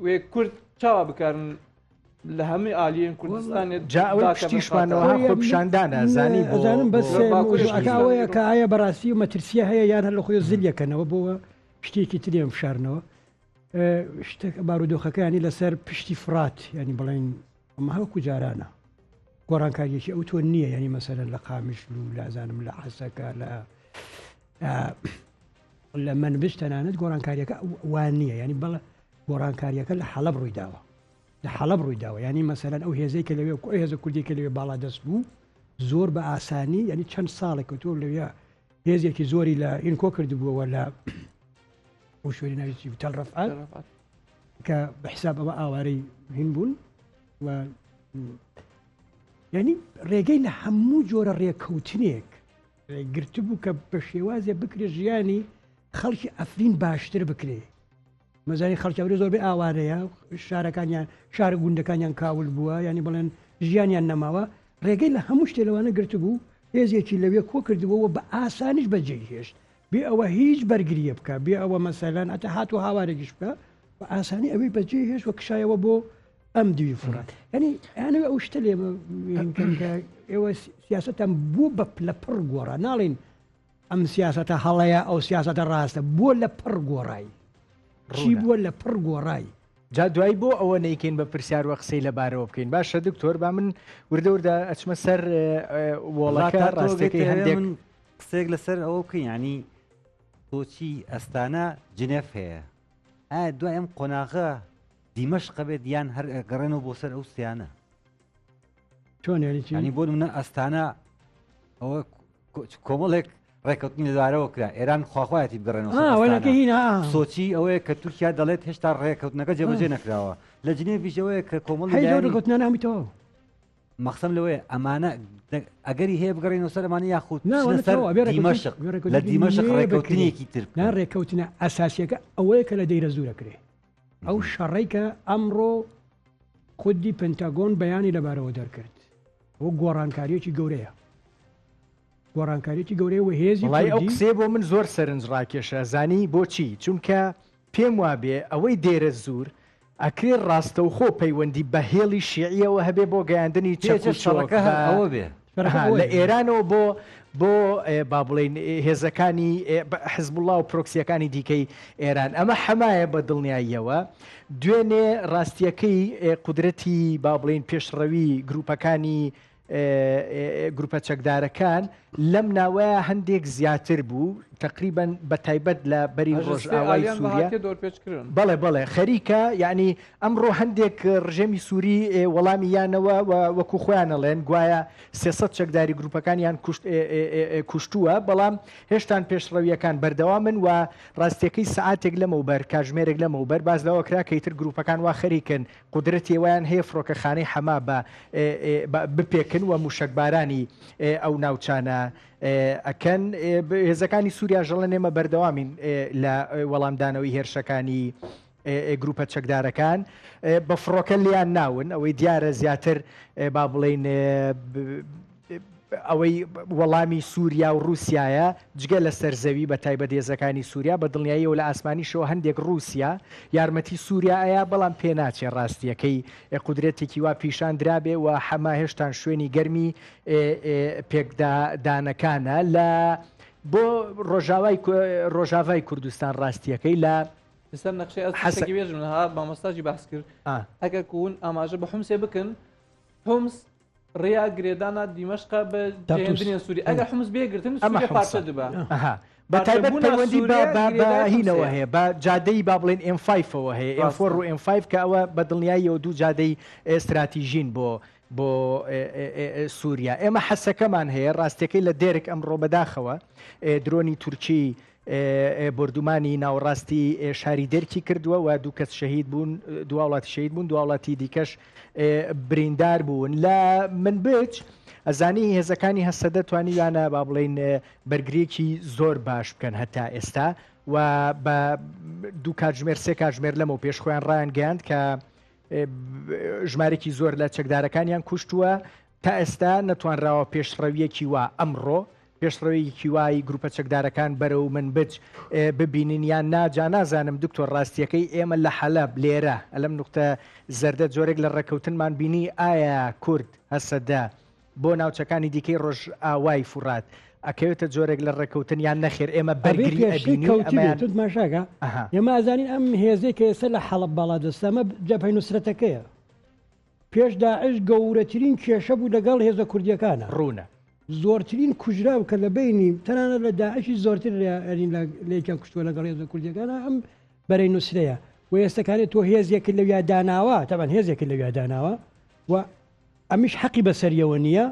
وێ کورد چاوا بکارن لە هەمووی ئالیەن کوردستانێت جاوەشتیشمانەوە خۆپشاندانە زانی ئەزانم بەسەوەیە کە ئایا بەڕاستی و مەترسیە هەیە یان هەر لە خۆی زلیەکەنەوە بۆەوە شتێکی ترێم فشارنەوە شتێک بارودۆخەکانی لەسەر پشتی فرات ینی بڵین ئەمە هەوکو جارانە گۆڕانکاریەکی ئەو تۆ نییە ینی مەسەرەن لە قامشل و لازانم لە حەسەکە لە منبش تەنانەت گۆڕانکاریەکە وان نییە ینی بەڵە گۆڕانکاریەکە لە حەڵەب ڕوویداوە لە حەڵەب ڕوویداوە ینی مەسەرەن ئەو هێزەی کە لەوێ هێزە کوردیکە لەوێ باڵا دەست بوو زۆر بە ئاسانی ینی چەند ساڵێک تۆ لەوێ هێزێکی زۆری لە ئین کۆ کردبووەوە لە شوێنی ناویی تەل ڕەفعات کە بە حساب ئەوە ئاوارەی هین بوون و ینی ڕێگەی لە هەموو جۆرە ڕێککەوتنێک گرت بوو کە بە شێوازێ بکرێ ژیانی خەڵکی ئەفرین باشتر بکرێ مەزانی خەڵکیاوری زۆربەی ئاوارەیە شارەکانیان شارە گوندەکانیان کاول بووە ینی بڵێن ژیانیان نەماوە ڕێگەی لە هەموو شتێلەوانە گرت بوو هێزێکی لەوێ کۆ کردبەوە بە ئاسانیش بەجێ هێشت بێ ئەوە هیچ بەرگریە بکە بێ ئەوە مەسەلەن ئەتە هات و هاوارێکیش بکە بە ئاسانی ئەوەی بەجێ هێش وە کشایەوە بۆ ئەم دوی فرات ینی یانەوە ئەو شتە لێمە ئێوە سیاستان بوو بە لە پڕ گۆڕا ناڵین ئەم سیاستە هەڵەیە ئەو سیاستە ڕاستە بووە لە پڕ گۆڕایی چی بووە لە پڕ گۆڕایی جا دوایی بۆ ئەوە نەیکەین بە پرسیار وە قسەی لەبارەوە بکەین باشە دکتۆر با من وردە وردە ئەچمە سەر وۆڵەکە ڕاستەکەی هەندێک قسێک لەسەر ئەوە بکەین ینی تۆچی ئەستانە جنێف هەیە ئایا دوای ئەم قۆناغە دیمەشق بێت یان هەر گەڕێنەوە بۆ سەر ئەو سیانە چۆن ینی بۆ منە ئەستانە ئەوە کۆمەڵێک ڕێکەوتنی لەدارەوە کرا ئێران خواخوایەتی بگەڕێنەوە سۆچی ئەوەیە کە تورکیا دەڵێت هێشتا ڕێکەوتنەکە جێبەجێ نەکراوە لە جنێڤیشەوەیە کە کۆمەڵی نامیتەوە مەخسەم لەوەیە ئەمانە ئەگەری هەیە بگەڕێنەوە سەرمانی یاخود دیمەشق لە دیمەشق ڕێکەوتنیەکی تر نا ڕێکەوتنە ئەساسیەکە ئەوەیە کە لە دەیرە زوورەکرێ ئەو شەڕێی کە ئەمڕۆ خودی پنتاگۆن بەیانی لەبارەوە دەرکرد ئەو گۆڕانکاریەکی گەورەیە گۆڕانکاریەکی گەورەیە و هێزی ئەو قسێ بۆ من زۆر سەرنج ڕاکێشە زانی بۆچی چونکە پێم وابێ ئەوەی دێرە زوور ئەکرێ ڕاستە و خۆ پەیوەندی بە هێڵی شیعیەوە هەبێ بۆ گەیاندنی چەکە ئەوە بێ لە ئێرانەوە بۆ با بڵێن هێزەکانی حزب الله و پرۆکسیەکانی دیکەی ئێران ئەمە حەمایە بە دڵنیاییەوە دوێنێ ڕاستیەکەی قودرەتی با بڵێن پێشڕەوی گروپەکانی گروپە چەکدارەکان لەم ناوەیە هەندێک زیاتر بوو تقریبا بە تایبەت لە بەری ڕۆژئاوای سووریا بەڵێ خەریکە یعنی ئەمڕۆ هەندێک ڕژێمی سووری وەڵامی یانەوە وەکو خۆیانەڵێن گوایە 300 چەکداری گروپەکانیان کوشتووە بەڵام هێشتان پێشڕەویەکان بەردەوامن و ڕاستیەکەی سعاتێک لەمەوبەر کاژمێرێک لەمەوبەر باز لەوە کرا کەیتر گروپەکان وا خەریکن قودرەتی ویان هەیە فڕۆکەخانەی حەما بپێکن و موشکبارانی ئەو ناوچانە ئەکەن هێزەکانی سووریا ژەڵەن ئێمە بەردەوامین لە وەڵامدانەوەی هێرشەکانی گروپە چەکدارەکان بە فڕۆکە لیان ناون ئەوەی دیارە زیاتر با بڵێن ئەوەی وەڵامی سووریا و رووسایە جگە لە سەرزەوی بە تایبەت هێزەکانی سووریا بە دڵنیایی و لە ئاسمانیشەوە هەندێک رووسیا یارمەتی سووریایە بەڵام پێناچێ ڕاستیەکەی قودرەتێکی وا پیشان درابێ و حەما هێشتان شوێنی گەرمی پێکدادانەکانە لە بۆ ڕۆژاوای کوردستان ڕاستیەکەی لە لەسەر نەخشەی وێژمها مامۆستاژی باس کرد ئەگەر کوون ئاماژە بە حومسێ بکەن حومس ڕیا گرێدانە دیمەشقا بە جێهێنانی سووری ئەگەر حومس بێگرتن سووریا پارچە دەبا بە تایبەت پەیوەندی بەهینەوە هەیە بە جادەی با بڵێن M5ەوە هەیە M4 و M5 کە ئەوە بە دڵنیاییەوە دوو جادەی ئێستراتیژین بۆ سووریا ئێمە حەسەکەمان هەیە ڕاستیەکەی لە دێرێک ئەمڕۆ بەداخەوە درۆنی تورکی بردومانی ناوەڕاستی شاری دەرکی کردووە و دوو کەس شەهید بوون دو وڵاتی شەهید بوون دو وڵاتی دیکەش بریندار بوون لە منبج ئەزانی هێزەکانی هەسەدە توانیوانە با بڵێن بەرگریەکی زۆر باش بکەن هەتا ئێستا و بە دوو کاتژمێر سێ کاتژمێر لەمە پێش خۆیان ڕایان گەیاند کە ژمارێکی زۆر لە چەکدارەکانیان کوشتووە تا ئێستا نەتوانراوە پێشڕەویەکی وا ئەمڕۆ پێشڕەوەیەکی وای گروپە چەکدارەکان بەرە و منبج ببینینیان ناجا نازانم دکتۆر ڕاستیەکەی ئێمە لە حەلەب لێرە ئەلەم نوختە زەردە جۆرێک لە ڕێکەوتنمان بینی ئایا کورد هەسەدە بۆ ناوچەکانی دیکەی ڕۆژ ئاوای فورات ئەکەوێتە جۆرێک لە ڕێکەوتن یان نەخێر ئێمە بەرگریماشاگە ئێمە ئازانین ئەم هێزەی کە ئێستا لە حەڵب باڵا دەستەمە جەبهەی نوسرەتەکەیە پێش داعش گەورەترین کێشە بوو لەگەڵ هێزە کوردیەکانە ڕوونە زۆرترین کوژرا و کە لە بینی تەنانە لە داعشی زۆرتر لێکیان کوشتووە لەگەڵ هێزە کوردیەکانە ئەم بەرەی نووسرەیە و ئێستەکانێت تۆ هێزێک لەویا داناوە تەبەن هێزێک لەویا داناوە و ئەمیش حەقی بەسەریەوە نییە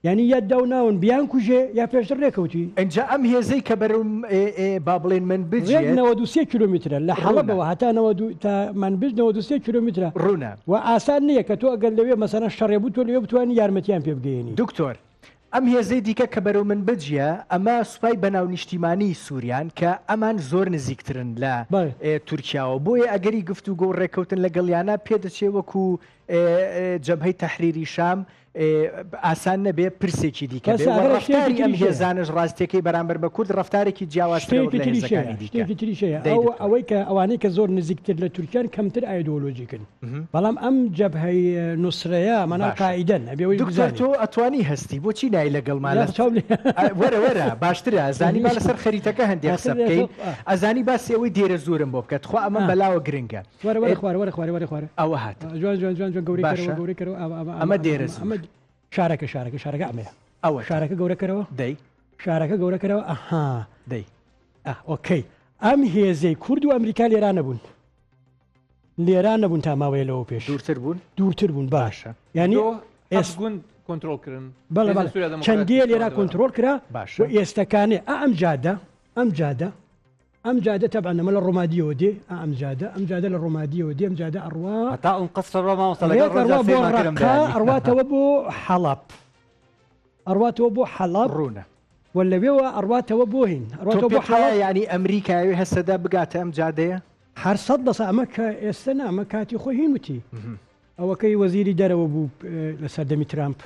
یعنی یاد داوناون بیان کوژێ یا پێشتر ڕێکەوتی ئەجا ئەم هێزەی کە بەرەم با بڵێن من بجێت 93 کیلومترە لە حەڵەبەوە هەتا تا منبج 93 کیلومترە ڕوونە و ئاسان نییە کە تۆ ئەگەر لەوێ مەسەرە شەڕێبوو تۆ لەوێ بتوانانی یارمەتیان پێ بگەێنی دکتۆر ئەم هێزەی دیکە کە بەرەو من بجیە ئەمە سوپای بەناو نیشتیمانی سووریان کە ئەمان زۆر نزیکترن لە تورکیاوە بۆیە ئەگەری گفتوگۆ و ڕێکەوتن لەگەڵیانە پێدەچێ وەکو جەبهەی تەحریری شام ئاسان نەبێ پرسێکی دیکە ڕفتاری ئەم هێزانش ڕاستیەکەی بەرامبەر بە کورد ڕفتارێکی جیاوازترێکی تریشەیە ئەوەی کە ئەوانەی کە زۆر نزیکتر لە تورکیان کەمتر ئایدۆلۆژیکن بەڵام ئەم جەبهەی نووسرەیە مەناو قاعیدەن دکتۆر تۆ ئەتوانی هەستی بۆچی نای لەگەڵمان وەرە باشترە ئەزانی با لەسەر خەریتەکە هەندێک قسە بکەین ئەزانی باسی ئەوەی دێرە زۆرم بۆ بکات خوا ئەمە بەلاوە گرنگە ئەوە هات ئەمە دێرە شارەکە ئەمەیە ئەوە شارەکە گەورەکەرەوە دەی شارەکە گەورەکەرەوە ئەها دەی ئۆکەی ئەم هێزەی کورد و ئەمریکا لێران نەبوون تا ماوەیە لەوە پێش دوورتر بوون باشە ینی ئێسگوند کۆنتترۆلکردن چەندێ لێرا کۆنتترۆل کرا ئێستەکانێ ئەم جادە تەبعا نەمە لە ڕۆمادیەوە دێ ئەم جادە لە ڕۆمادیەوە دێ ئەم جادە ئەڕوا ئەڕواتەوە بۆ حەڵب ڕوونە و لەوێەوە ئەڕواتەوە بۆ هین ینی ئەمریکاوی هەسەدا بگاتە ئەم جادەیە هەر 100 ئەمە کە ئێستا ئەمە کاتی خۆی هینوتی ئەوەکەی وەزیری دەرەوە بوو لە سەردەمی ترامپ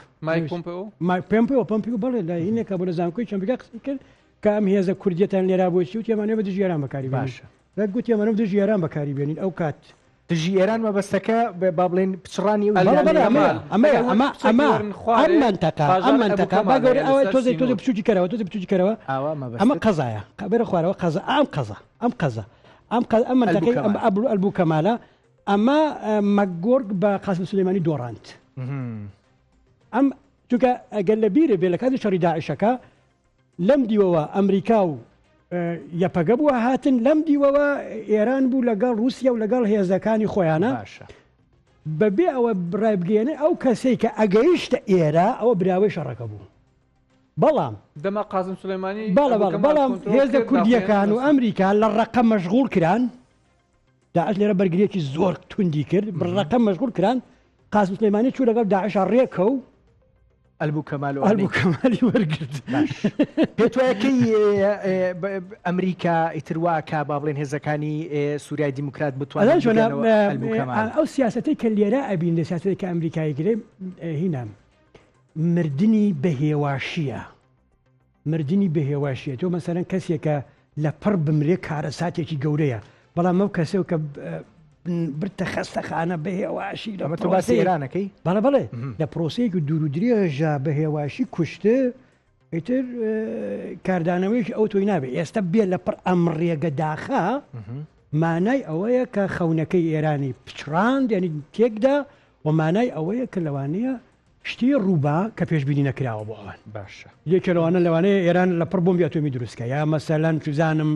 پمپیۆ بڵێ لە هینێکە بۆ لە زانکۆی چەمبگا قسەی کرد کە ئەم هێزە کوردیەتان لێرا بۆچی و تێمانێ بە دژیێران بەکاری باشە ڕێک گوت تێمانە دژیێران بەکاری بێنین ئەو کات دژی ئێران مەبەستەکە با بڵێن پچڕانی ئەم منتەقە باگەورە ئەوە تۆزی بچوکی کەرەوە تۆزی بچوکی کەرەوە ئەمە قەزایە بێرە خوارەوە قەزە ئەم منتەقەی ئەلبوو کەمالە ئەمە مەگۆرگ بە قاسم سلێمانی دۆڕاند ئەم چونکە ئەگەر لە بیرە بێ لە کاتی شەڕی داعشەکە لەم دیوەوە ئەمریکا و یەپەگە بووە هاتن لەم دیوەوە ئێران بوو لەگەڵ رووسیا و لەگەڵ هێزەکانی خۆیانە بەبێ ئەوە ڕایبگەێنێ ئەو کەسەی کە ئەگەیشتە ئێرە ئەوە براوەی شەڕەکە بوو بەڵام دەما قاسم سلێمانی بەڵام هێزە کوردیەکان و ئەمریکا لە ڕقە مەشغوڵ کران داعش لێرە بەرگریەکی زۆر توندی کرد بڕقە مەشغوڵ کران قاسم سلێمانی چوو لەگەڵ داعش ڕێکە و ئەلبوو کەمالی وەرگرت پێت وایەکەی ئەمریکا ئیترواکە با بڵێن هێزەکانی سووریای دیموکرات بتوانن ئەو سیاسەتی کە لێرە ئەبین لە سیاسەتی کە ئەمریکای گرێ هینام مردنی بەهێواشیە تۆ مەسەرەن کەسێکە لە پڕ بمرێ کارە ساتێکی گەورەیە بەڵام ئەو کەسێک کە برتە خەستەخانە بەهێواشی لە باسی ئێرانەکەی بەڵێ لە پرۆسەیەکی دوور و درێژە بەهێواشی کوشتە ئیتر کاردانەوەیش ئەو تۆی نابێت ئێستا بێ لە پڕ ئەم ڕێگە داخە مانای ئەوەیە کە خەونەکەی ئێرانی پچڕاند یعنی تێکدا و مانای ئەوەیە کە لەوانەیە شتی ڕووبا کە پێشبینی نەکراوە بۆ ئەوان باشە یەکێ لەوانە لەوانەیە ئێران لە پڕ بۆمبی ئەتۆمی دروستکە یا مەسەلەن چزانم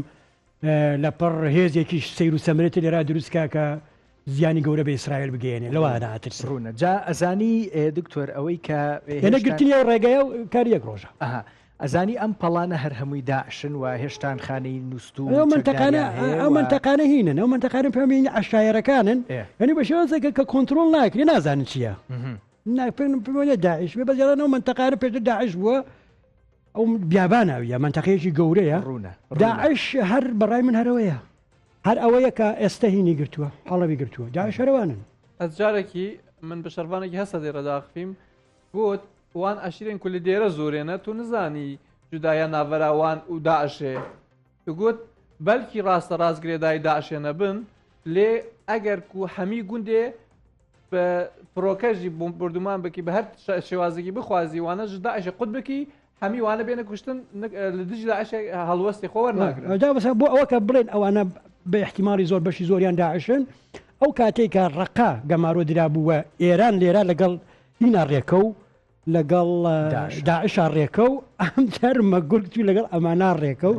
لە پڕ هێزێکی سیر و سەمرێتی لێرا دروستکە کە زیانی گەورە بە ئیسرائیل بگەێنێ لەوە ناترس ڕوونە جا ئەزانی دکتۆر ئەوەی کە هێنەگرتنی ئەو ڕێگەیە و کاری یەک ڕۆژە ئەزانی ئەم پەڵانە هەر هەمووی داعشن و هێشتان خانەی نووست و ئەو منتەقانە هینن ئەو منتەقانە پێمێنی عشایەرەکانن ینی بە شێوەزێکە کە کۆنتترۆل ناکرێ نازانن چییە پێ داعش بێ بەجارانەوە منتەقانە پێش داعش بووە ئەو بیاباناویە منتەقەیەکی گەورەیە داعش هەر بەڕای من هەرەوەیە هەر ئەوەیە کە ئێستا هینی گرتووە هەڵەوی گرتووە داعش هەروانن ئەس جارێکی من بە شەروانێکی هەستا دێڕەداخفیم گوت وان عشیرێن کولی دێرە زۆرێنە تو نزانی جودایە ناڤەراوان و داعشێ گوت بەلکی ڕاستە ڕازگرێدای داعشێنە بن لێ ئەگەر و هەمی گوندێ بە پرۆکەژی بردومان بکی بە هەر شێوازێکی بخوازی وانە ژ داعشە قوت بکی هەمی وانە بێنە کوشتن لە دژی داعش هەڵوەستی خۆوە ناگرن دا بەس بۆ ئەوە کە بڵێن ئەوانە بە احتیمالی زۆر بەشی زۆریان داعشن ئەو کاتێککە ڕقا گەمارۆ درابووە ئێران لێرە لەگەڵ هینا ڕێکە و لەگەڵ داعشا ڕێکە و ئەم تەرمە گورگی لەگەڵ ئەمانە ڕێکە و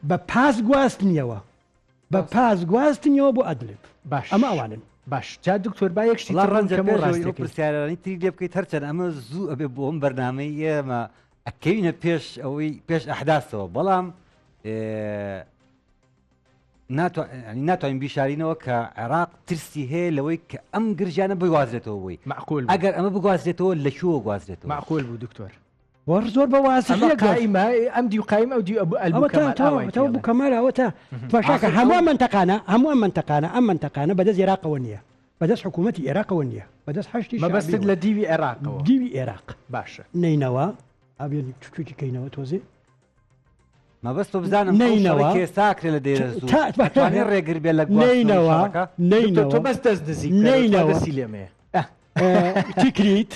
بە پاس گواستنیەوە بۆ ئەدلب باش ئەمە ئەوانن باش جا دکتۆر با یەکشتی پرسیارانی تری لێ بکەیت هەرچەند ئەمە زوو ئەبێ بۆ ئەم بەرنامەی ئێمە ئەکەوینە پێش ئەحداثەوە بەڵام ناتوانین بیشارینەوە کە عێراق ترسی هەیە لەوەی کە ئەم گرژانە بگوازرێتەوە بووی معقول ئەگەر ئەمە بگوازرێتەوە لە شووە گوازرێتەوە معقول بوو دکتۆر وەڕ زۆر بەوازە قائمە ئەم دی و قایم ئەو دی بوو کەمالەوە تا باشاکە هەموو منتەقانە بەدەست عێراقەوە نییە بەدەست حکوومەتی عێراقەوە نییە بەدەست هەشتی مەبەستت لە دیوی عێراقەوە دیوی عێراق باشە نینەوە ئابێنی چوکی کەینەوە تۆزێ مەبەست تۆ بزانم کێ ساکرێ لە دێرە زوو ڕێگر بێ لە تۆ بەس دەست نزیک نینەوەسی لێمێ تیکریت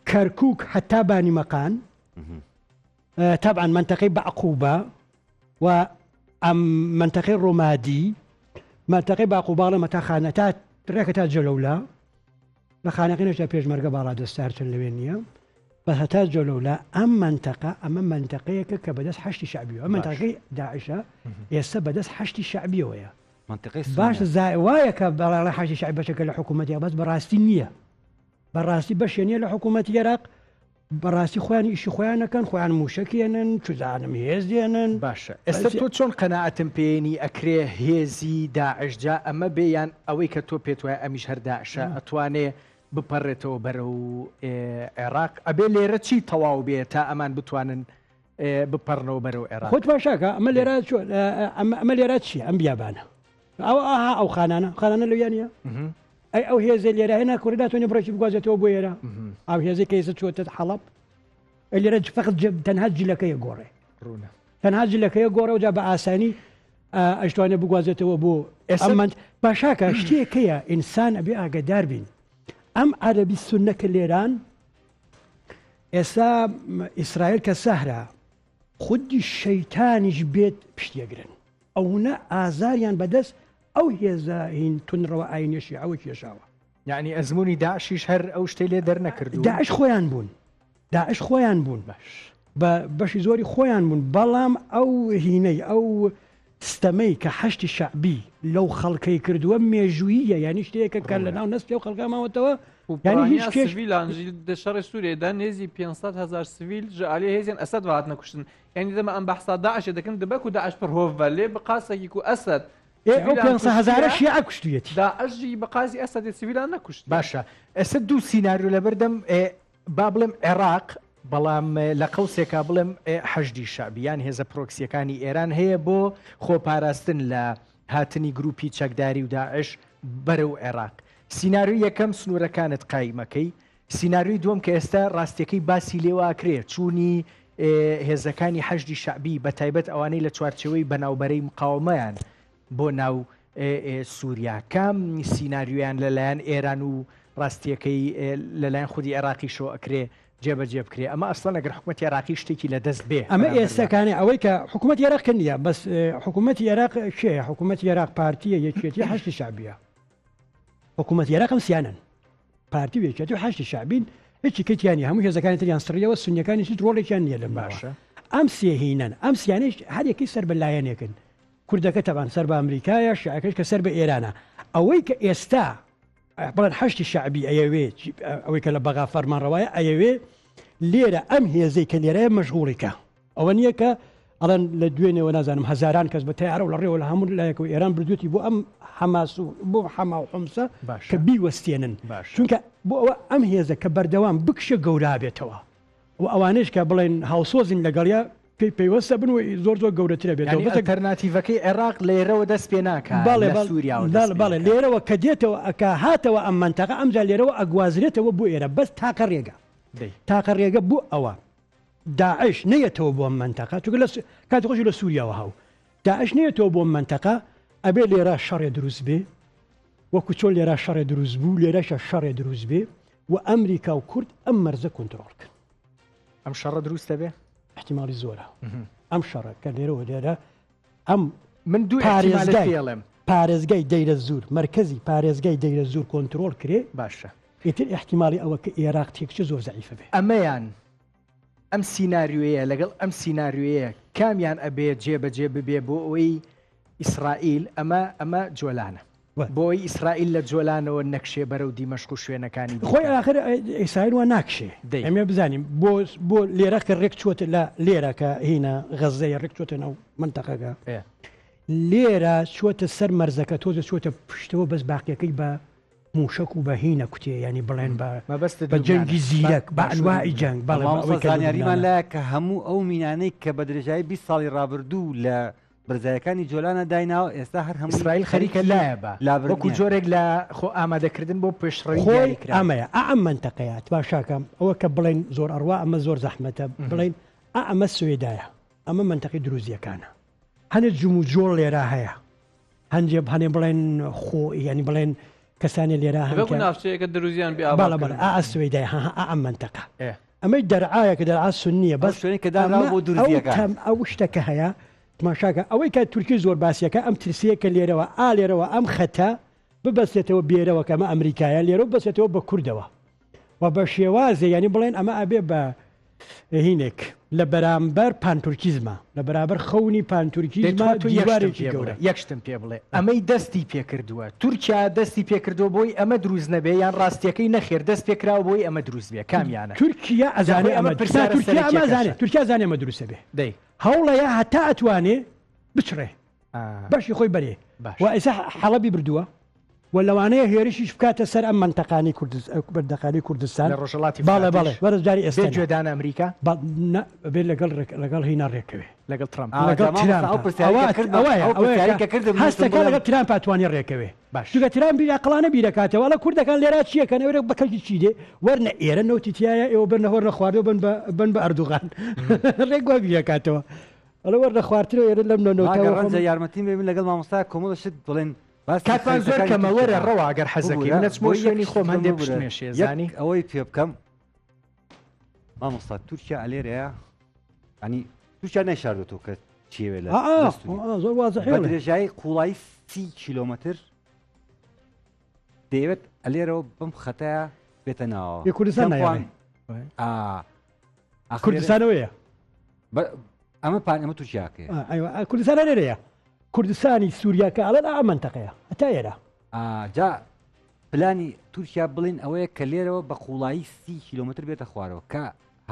كركوك حتى باني مكان طبعا منطقة بعقوبة ومنطقة رمادي منطقة بعقوبة لما تخانتات ركتات جلولة لخانقين اجتا بيج مرقة بالا دستارتن لوينيا بهتات جلولة أما منطقة كبدس حشتي شعبية أما منطقة داعشة يسا بدس حشتي شعبية ويا منطقة باش زائوايا كبالا حشتي شعبية بشكل حكومتي بس براستي نية بەڕاستی بەشێنە لە حکوومەتی عێراق بەڕاستی خۆیان ئیشی خۆیانەکەن خۆیان موشکێنن چزانم هێزێنن باشە ئێستا تۆ چۆن قەناعەتم پێێنی ئەکرێ هێزی داعشجا ئەمە بێیان ئەوەی کە تۆ پێت وایە ئەمیش هەر داعشە ئەتوانێ بپەڕێتەوە بەرەو عێراق ئەبێ لێرە چی تەواو بێ تا ئەمان بتوانن بپەڕنەوە بەرەو عێراق خۆت باشاکە ئەمە لێرە چی ئەم بیابانە ئەو خانانە لەویانە ئەو هێزە لێرە هێنا کوڕی ناتوانێت بڕێکی بگوازێتەوە بۆ ئێرە ئەو هێزی کە ئێستا چۆتە حەڵەب لێرە فقط تەنها جلەکەیە گۆڕێ تەنها جلەکەیە گۆڕە و جا بە ئاسانی ئەشتوانێ بگوازێتەوە بۆ ئەمە باشاکە شتێکەیە ئینسان ئەبێ ئاگدار بین ئەم عەرەبی سوننەکە لێران ئێستا ئیسرائیل کە سەهرا خودی شەیتانیش بێت پشتێگرن ئەوە ئازاریان بەدەست ئەو هێزە هین تونڕەوە ئاینێشی ئەوە کێشاوە یعنی ئەزمموی داعشیش هەر ئەو شتەی لێ دەرنەکردو داعش خۆیان بوون داعش خۆیان بوون بە بەشی زۆری خۆیان بوون بەڵام ئەو هینەی ئەو ستەمەی کە حەشتی شعبی لەو خەڵکەی کردووە مێژوویە یعنی شتێکە کە لە ناو نستی و خەڵکاماوەتەوە یعنی هیچ سیڤیلانجی شەڕی سوورێدا نێزی 500,000 سیڤیل ژعالی هێزیان ئەسەد وهات نەکوشتن یعنی دەمە ئەم بەحسا داعش دەکەن دەبەک و داعش پڕ هۆڤە لێ بقاسێکی و ئەسەد ئەو 500,000 شیعە کوشتویەتی داعشی بەقازی ئەسەدی سیڤیلان نەکوشت باشە ئێستا دوو سیناریۆ لە بەردەم با بڵێم عێراق بەڵام لە قەوسێکا بڵێم حەشدی شعبیان هێزە پرۆکسیەکانی ئێران هەیە بۆ خۆپاراستن لە هاتنی گروپی چەکداری و داعش بەرەو عێراق سیناریۆ یەکەم سنوورەکانت قایمەکەی سیناریۆی دووەم کە ئێستا ڕاستیەکەی باسی لێواکرێت چوونی هێزەکانی حەشدی شعبی بە تایبەت ئەوانەی لە چوارچەوەی بەناوبەرەی مقاومەیان بۆ ناو سووریاکەم سیناریۆیان لەلایەن ئێران و ڕاستیەکەی لەلایەن خودی عێراقی شۆ ئەکرێ جێبەجێ بکرێ ئەمە ئەسڵەن ئەگەر حکوومەتی عێراقی شتێکی لە دەست بێ ئەمە ئێستاکانی ئەوەی کە حکوومەت عێراق نییە بەس حکوومەتی عێراق شەیە حکوومەتی عێراق پارتیە یەکێتی حەشتی شعبیە حکوومەتی عێراقم سیانن پارتی یەکێتی و حەشتی شعبین هیچی کەتیانی هەموو هێزەکانی تریان سڕیەوە سنیەکانی هیچ ڕۆڵێکیان نییە لە باشە ئەم سێهینەن ئەم سیانش هەر یەکی سەر بەلایەنێکن کوردەکە تەبان سەر بە ئەمریکایە شعەکەش کە سەر بە ئێرانە ئەوەی کە ئێستا بڵێن حەشتی شعبی ئەیەوێ ئەوەی کە لە بەغا فەرمانڕەوایە ئەیەوێ لێرە ئەم هێزەی کە لێرەیە مەشغوڵیکە ئەوە نییە کە ئەڵەن لە دوێنێەوە نازانم هەزاران کەس بە تیارە و لە ڕێوە لە هەموو لایەکەوە ئێران بردوێتی بۆ ئەم حەماس و بۆ حەما و حومسە کە بیوەستێنن چونکە بۆ ئەوە ئەم هێزە کە بەردەوام بکشە گەورابێتەوە و ئەوانش کە بڵێن هاوسۆزین لەگەڵیا پێوەستە بن و زۆر زۆر گەورەترە بێت ئەلتەرناتیڤەکەی عێراق لێرەوە دەست پێ ناکات بەڵێ لێرەوە کە دێتەوە ئەکا هاتەوە ئەم منتەقە ئەمجا لێرەوە ئەگوازرێتەوە بۆ ئێرە بەس تاقە ڕێگە بوو ئەوە داعش نەیەتەوە بۆ منتەقە چونکە لە کاتی خۆشی لە سووریاوە هاو داعش نەیەتەوە بۆ منتەقە ئەبێ لێرە شەڕێ دروست بێ وەکو چۆن لێرە شەڕێ دروست بوو لێرەشە شەڕێ دروست بێ و ئەمریکا و کورد ئەم مەرزە کۆنتڕۆڵکن ئەم شەڕە دروستە بێ احتیمالی زۆرە ئەم شەڕە کە لێرەوە لێرە ئەم من دوو پارێزگای دەیرە زور مرکزی پارێزگای دەیرە زور کۆنتڕۆڵ کرێ باشە ئیتر احتیمالی ئەوە کە عێراق تێکچە زۆر زەعیفە بێ ئەمەیان ئەم سیناریۆیە لەگەڵ ئەم سیناریۆیە کامیان ئەبێت جێبەجێ ببێ بۆ ئەوەی ئیسرائیل ئەمە جۆلانە بۆی ئیسرائیل لە جۆلانەوە نەکشێ بەرەو دیمەشق و شوێنەکانی خۆی ئاخر ئیسرائیل وە ناکشێ ئەمێ بزانیم بۆ لێرە کە ڕێک چۆتە لە لێرە کە هینە غەزەیە ڕێک چۆتە ناو منتەقەکە لێرە چۆتە سەر مەرزەکە تۆزە چۆتە پشتەوە بەس باقیەکەی بە موشک و بەهینە کوتێ ینی بڵێن بە جەنگی زیرەک بە ئەنواعی جەنگ زانیاریمان لایە کە هەموو ئەو مینانەی کە بە درێژایی 20 ساڵی ڕابردوو لە برزایەکانی جۆلانە دایناوە ئێستا هەر هەموو ئیسرائیل خەریکە لایە بە وەکو جۆرێک لە خۆ ئامادەکردن بۆ پێشڕەوی ئەمەیە ئەم منتەقەیە باشاکەم ئەوە کە بڵێن زۆر ئەڕوا ئەمە زۆر زەحمەتە بڵێن ئەمە سوێدایە ئەمە منتەقی دروزیەکانە هەنێ جوم و جۆڵ لێرە هەیە هەنجێ هەنێ بڵێن خۆ ینی بڵێن کەسانی لێرە ناوچەیەکە دروزیان سوێدای ئەم منتەقە ئەمەی دەرعایە کە دەرعا سنیە بەس بۆ دروزیەکان ئەو شتەکە هەیە تماشاکە ئەوەی کە تورکی زۆر باسیەکە ئەم ترسیەکە لێرەوە لێرەوە ئەم خەتە ببەستێتەوە بێرەوە کە ئەمە ئەمریکایە لێرە بەسێتەوە بە کوردەوە و بە شێوازێ ینی بڵێن ئەمە ئەبێ بە هینێک لە بەرامبەر پانتورکیزمە لە بەرابەر خەونی پانتورکیزمە دیوارێکی گەورە یەکشتم پێ بڵێ ئەمەی دەستی پێکردووە تورکیا دەستی پێکردووە بۆی ئەمە دروست نەبێ یان ڕاستیەکەی نەخێر دەست پێکراوە بۆی ئەمە دروست بێ کامیانە تورکیا ئەزانێ تورکیا زانێ ئەمە دروستە بێ دەی هەوڵەیە هەتا ئەتوانێ بچڕێ باشی خۆی بەرێ و ئێستا حەڵەبی بردووە و لەوانەیە هێرشیش بکاتە سەر ئەم منتەقانی بەردەقانی کوردستان لە ڕۆژەڵاتی باڵێ وەرزجاری ئێستا گوێدان ئەمریکا بێت لەگەڵ هینا ڕێکەوێ لەگەڵ ترامپ هەستەکە لەگەڵ ترامپ پاتوانی ڕێکەوێ چونکە ترامپ بیراقڵانە بیرەکاتەوە لە کوردەکان لێرا چیەکەن ئەوێ بەکەڵکی چی دێ وەرنە ئێرە نەوتیتیایە ئێوە بنە هۆر نە خواردەوە بن بە ئەردوغان ڕێک وا بیرەکاتەوە ئەلە وەرە خواردترە ئێرە لەم ڕەنجە نەوتەوە یارمەتی بێ لەگەڵ مامۆستا کۆمەڵشت بڵێن کاتمان زۆر کەمە وەرە ڕەوا ئەگەر حەزەکەی نەچمۆ شوێنی خۆم هەندێک پشتمێشێ زانی ئەوەی پێ بکەم مامۆستا تورکیا ئەلێرەیە ینی تورکیا نەیشاردۆ کە چێوێ لە زۆر وازەحێ بە درێژایی قوڵایی 30 کیلۆمەتر دەیەوێت ئەلێرەوە بم خەتەیە بێتە ناوە کوردستان کوردستانەوەیە ئەمە پان ئەمە تورکیاکەیە کوردستان لێرەیە کوردستانی سووریاکە ئەڵەن ئامەنتەقەیە هەتا ئێرە جا پلانی تورکیا بڵین ئەوەیە کە لێرەوە بە قوڵایی 30 کیلۆمتر بێتە خوارەوە کە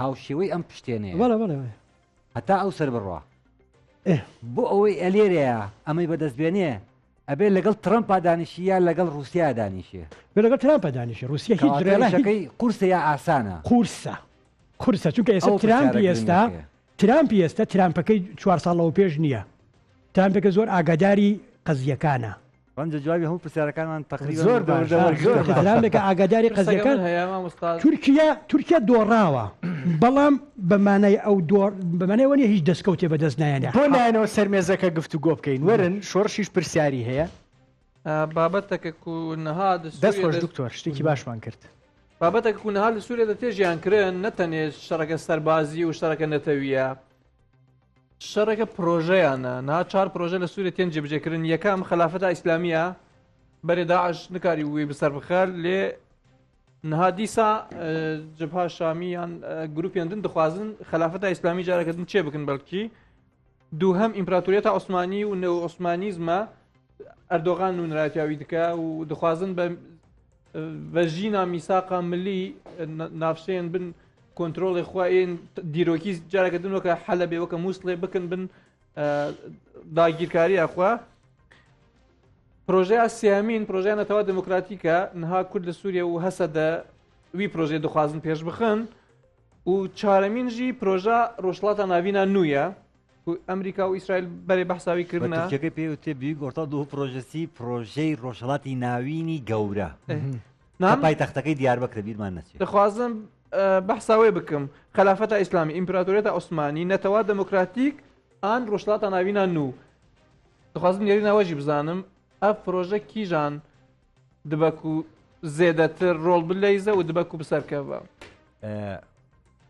هاوشێوەی ئەم پشتێنەیە هەتا ئەو سەر بڕوا بۆ ئەوەی ئەلێرەیە ئەمەی بەدەستبێنێ ئەبێ لەگەڵ ترمپا دانیشی یا لەگەڵ رووسیا دانیشێ لەگەڵ ترامپە دانیشە رووسیا هیچ درێڵەکەی قورسە یا ئاسانە قورسە چونکە ئێستا ترامپی ئێستا ترامپەکەی 4 ساڵەوە پێش نییە ترامپەکە زۆر ئاگاداری قەزیەکانە ڕەنجە جوابی هەموو پرسیارەکانمان تقریبا زۆر ترامپێکە ئاگاداری قەزیەکان تورکیا دۆڕاوە بەڵام بەمانای ئەو بەمانای وەنیە هیچ دەستکەوتێ بەدەست نایەنێ بۆ نایەنەوە سەرمێزەکە گفتوگۆ بکەین وەرن شۆڕشیش پرسیاری هەیە بابەتێکە نەها دەستخۆش دکتۆر شتێکی باشمان کرد بابەتێک کوونەها لە سووریا دەتێژیان کرن نەتەنێ شەڕەکە سەربازی و شەڕەکە نەتەویە شەڕەکە پرۆژەیانە نا 4 پرۆژە لە سووریا تێن جێبجێکردن یەکەم خلافەتە ئیسلامیە بەرێ داعش نکاری وی بسەر بخەر لێ نها دیسا جبها شامیان گروپیان دن دەخوازن خلافەتە ئیسلامی جارەکەدن چێ بکن بەڵکی دووهەم ئیمپراتوریەتە عوسمانی و نێو عوسمانیزمە ئەردۆغان نونراتیاوی دکە و دەخوازن بە ژینا میساقا ملی نافشەیان بن کۆنتترۆڵی خوۆین دیرۆکی جارەکە دنەوەکە حەلە بێوەکە مووسڵێ بکن بن داگیرکاری ئەخوا پرۆژەیە سیامین پرۆژیانەتەوە دموکراتیکە نها کورد لە سووریا و هەسەدە وی پرۆژێ دەخوازن پێش بخن و چارەمین ژی پرۆژە ڕۆژڵاتە ناوینە نوویە و ئەمریکا و ئیسرائیل بەرێ بەحساوی کردنە پێوتێ بی گۆرتا دوو پرۆژەسی پرۆژەی ڕۆژهڵاتی ناوینی گەورە پایتەختەکەی دیاربەکرە بیرمان نەچێت دەخوازم بەحساوێ بکەم خلافەتە ئیسلامی ئیمپراتۆریەتە عوسمانی نەتەوا دموکراتیک ئان ڕۆژڵاتە ناوینە نو دەخوازم یاری ناوەژی بزانم ئەف پرۆژە کیژان دبەک و زێدەتر ڕۆڵ بلەیزە و دبەک و بسەرکەوە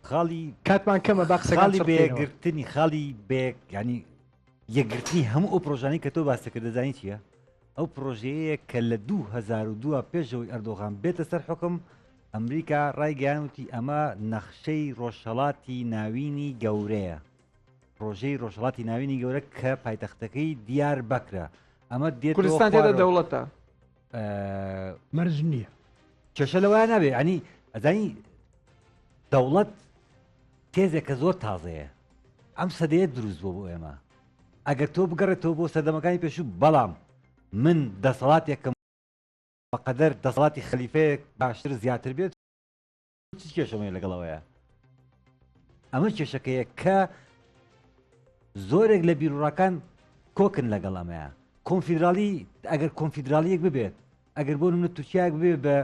خاڵی کاتمان کەمە باقسەکانی بێگرتنی خاڵی بێک ینی یەکگرتنی هەموو ئەو پرۆژانی کە تۆ باسەکە دەزانی چییە؟ ئەو پرۆژەیە کە لە 2002 پێشەوەی ئەردۆغان بێتە سەر حکم ئەمریکا ڕایگەیانوتی ئەمە نەخشەی ڕۆژهەڵاتی ناوینی گەورەیە پرۆژەی ڕۆژهەڵاتی ناوینی گەورە کە پایتەختەکەی دیار بکرە ئەمە دێت کوردستان تێدا دەوڵەتە مەرج نییە کێشە لەوەیە نابێ ئەنی ئەزانی دەوڵەت تێزێکە زۆر تازەیە ئەم سەدەیە دروست بۆ ئێمە ئەگەر تۆ بگەڕێتەوە بۆ سەردەمەکانی پێشوو بەڵام من دەسەڵاتێکم بەقەدەر دەسەڵاتی خەلیفەیەک باشتر زیاتر بێت چ کێشەمەیە لەگەڵەوەیە ئەمە کێشەکەیە کە زۆرێک لە بیرۆڕەکان کۆکن لەگەڵ ئەمەیە کۆنفیدرالی ئەگەر کۆنفیدرالیەک ببێت ئەگەر بۆ منە تورکیاک ببێت بە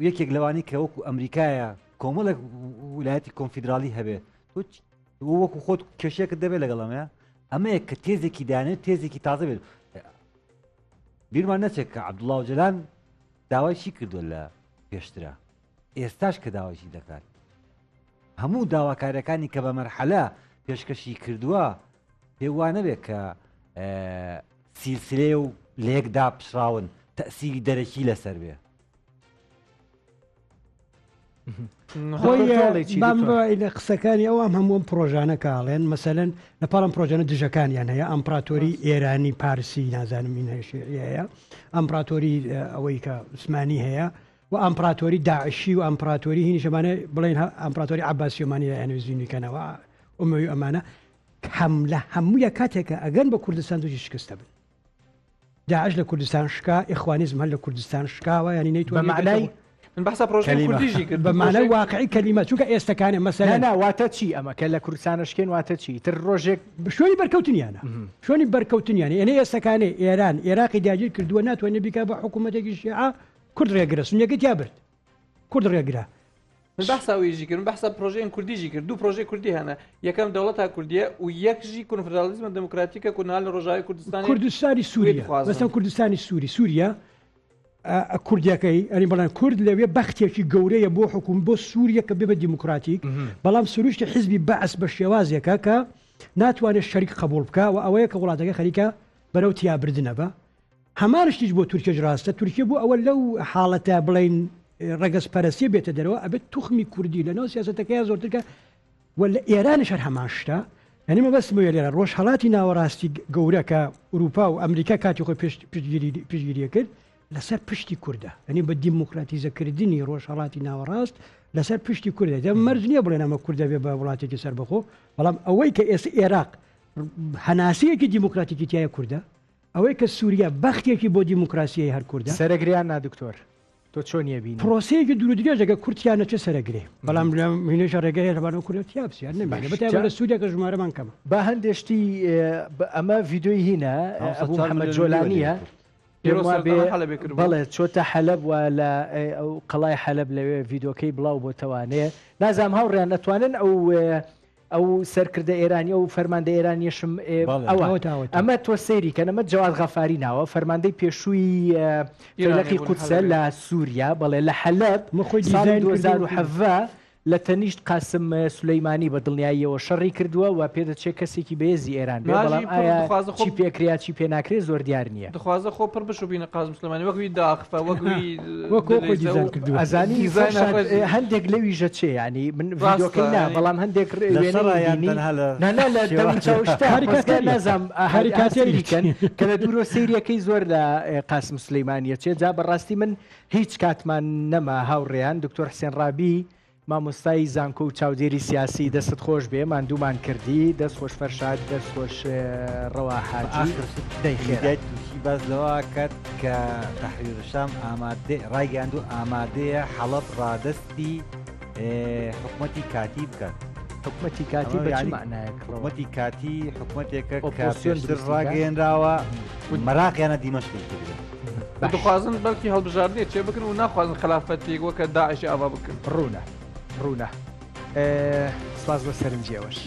یەکێک لەوانی کە وەکو ئەمریکایە کۆمەڵێک ویلایەتی کۆنفیدرالی هەبێت وەکو خۆت کێشەیەکت دەبێت لەگەڵ ئەمەیە ئەمەیە کە تێزێکی دانێت تێزێکی تازە بێت بیرمان نەچێت کە عەبدوڵڵا ئۆجەلان داوایشی کردووە لە پێشترە ئێستاش کە داوایشی دەکات هەموو داواکاریەکانی کە بە مەرحەلە پێشکەشی کردووە پێ وانە بێت کە سیلسلێ و لەیەکدا پشراون تەسیری دەرەکی لەسەر بێ خۆی لە قسەکانی ئەوام هەمووم پرۆژانە کاڵێن مەسەلەن لە پاڵم پرۆژانە دژەکانیان هەیە ئەمپراتۆری ئێرانی پارسی نازانم هەیە ئەمپراتۆری ئەوەی کە عوسمانی هەیە و ئەمپراتۆری داعشی و ئەمپراتۆری هینی شەمانە بڵێن ئەمپراتۆری عەباسیۆمانی ئەنوزینیکەنەوە ئەمەوی ئەمانە هەم لە هەموویە کاتێکە ئەگەن بە کوردستان دوژی شکستە بن داعش لە کوردستان شکا ئیخوانیزم هەل لە کوردستان شکاوە ینی نەیتوانێت معنای من بەسە پرۆژەی کوردیژی کرد بە معنای واقعی کەلیمە چونکە ئێستەکانی مەسەلە واتە چی ئەمە کە لە کوردستانە شکێن واتە چی تر ڕۆژێک شوێنی بەرکەوتنیانە شوێنی بەرکەوتنیانە ئێنە ئێستەکانی ئێران عێراقی داگیر کردووە ناتوانێت بیکە بە حکوومەتێکی شیعە کورد ڕێگرە سنیەکەی یا برد کورد ڕێگرە من بەحساویژی کرد بەحسا پرۆژەیەن کوردیژی کرد دوو پرۆژەی کوردی هەنا یەکەم دەوڵەتا کوردیە و یەکژی کنفدرالیزمە دموکراتیکە کۆنال لە ڕۆژاوی کوردستانی کوردستانی سووریا بەستم کوردستانی سووریا کوردیەکەی ئەنی بەڵام کورد لەوێ بەختێکی گەورەیە بۆ حکووم بۆ سووریا کە ببە دیموکراتیک بەڵام سروشتی حیزبی بەعس بە شێوازێکە کە ناتوانێت شەریک قبول بکە و ئەوەیە کە وڵاتەکە خەریکە بەرەو تیابردنە بە هەمانشتیش بۆ تورکیە ڕاستە تورکیە بۆ ئەوە لەو حاڵەتە بڵین ڕگەز پەرسیە بێتە دەرەوە ئەبێت توخمی کوردی لەنەوە سیاستەکەی زۆرترکە و لە ئێرانش هەر هەماشتا یعنی مە بەس لێرە ڕۆژهەڵاتی ناوەڕاستی گەورەکە ئوروپا و ئەمریکا کاتی خۆی پشتگیریە کرد لەسەر پشتی کووردە ئەنی بە دیموکراتیزەکردنی ڕۆژهەڵاتی ناوەڕاست لەسەر پشتی کووردە دە مەرج نییە بڵێن ئەمە کووردە بێ بە وڵاتێکی سەربەخۆ بەڵام ئەوەی کە ئێستا عێراق هەناسەیەکی دیموکراتیکی تایە کووردە ئەوەی کە سووریا بەختێکی بۆ دیموکراسیای هەر کووردە سەرەگریان نادکتۆر تۆ چۆنیە بینی پرۆسەیەکی دوورودرێژەکە کورتیانە چه سەرەگرێ بەڵام مینێژە ڕێگەی لەبانە کورد تیابسییان نمێنێ بەتای لە سوودێکە ژمارەمان کەمە با هەندێشتی ئەمە ڤیددیۆی هینە ئەبوو محەممەد جۆلانیە بەڵێ چۆتە حەلب و لە ئەو قەڵای حەلب لەوێ ڤیددیۆکەی بڵاو بۆ تەوانەیە نازام هاوڕێیان نەتوانن ئەو سەرکردە ئێرانی و فەرماندە ئێرانیشم ئەمە تۆ سەیری کە نەمە جواد غەفاری ناوە فەرماندەی پێشووی فەیلقی قودسە لە سووریا بەڵێ لە حەلب مخۆی 2007 لە تەنیشت قاسم سولەیمانی بە دڵنیاییەوە شەڕی کردووە و پێدەچێت کەسێکی بەهێزی ئێران بێ بەڵام چی پێکریا چی پێ ناکرێت زۆر دیار نییە دخوازە خۆ پڕ بشوبینە قاسم سولەیمانی وەکوی داخفە ئەزانی هەندێک لەویژە چێ ینی من ڤیددیۆکەی نا بەڵام هەندێک نازام هەریکاتێریکەن کە لە دوورۆ سەیریەکەی زۆر لە قاسم سولەیمانیە چێت جا بەڕاستی من هیچ کاتمان نەما هاوڕێیان دکتۆر حسێن ڕابی مامۆستای زانکۆ و چاودێری سیاسی دەست خۆش بێ ماندوومان کردی دەست خۆش فەرشاد دەست خۆش ڕەواحاتی دەیخێت باز لەوە کرد کە تەحریر شام ڕایگەاند و ئامادەیە حەڵەب ڕادستی حکومەتی کاتی بکات حکومەتی کاتی حکومەتی کاتی حکومەتێکە کە ڕاگەێنراوە مەراقیانە دیمەشقی کردن دخوازن بەڵکی هەڵبژاردنێت چێ بکەن و ناخوازن خلافەتێک وەکە داعشی ئاوا بکەن ڕوونە سواز بە سەرنجیەوەش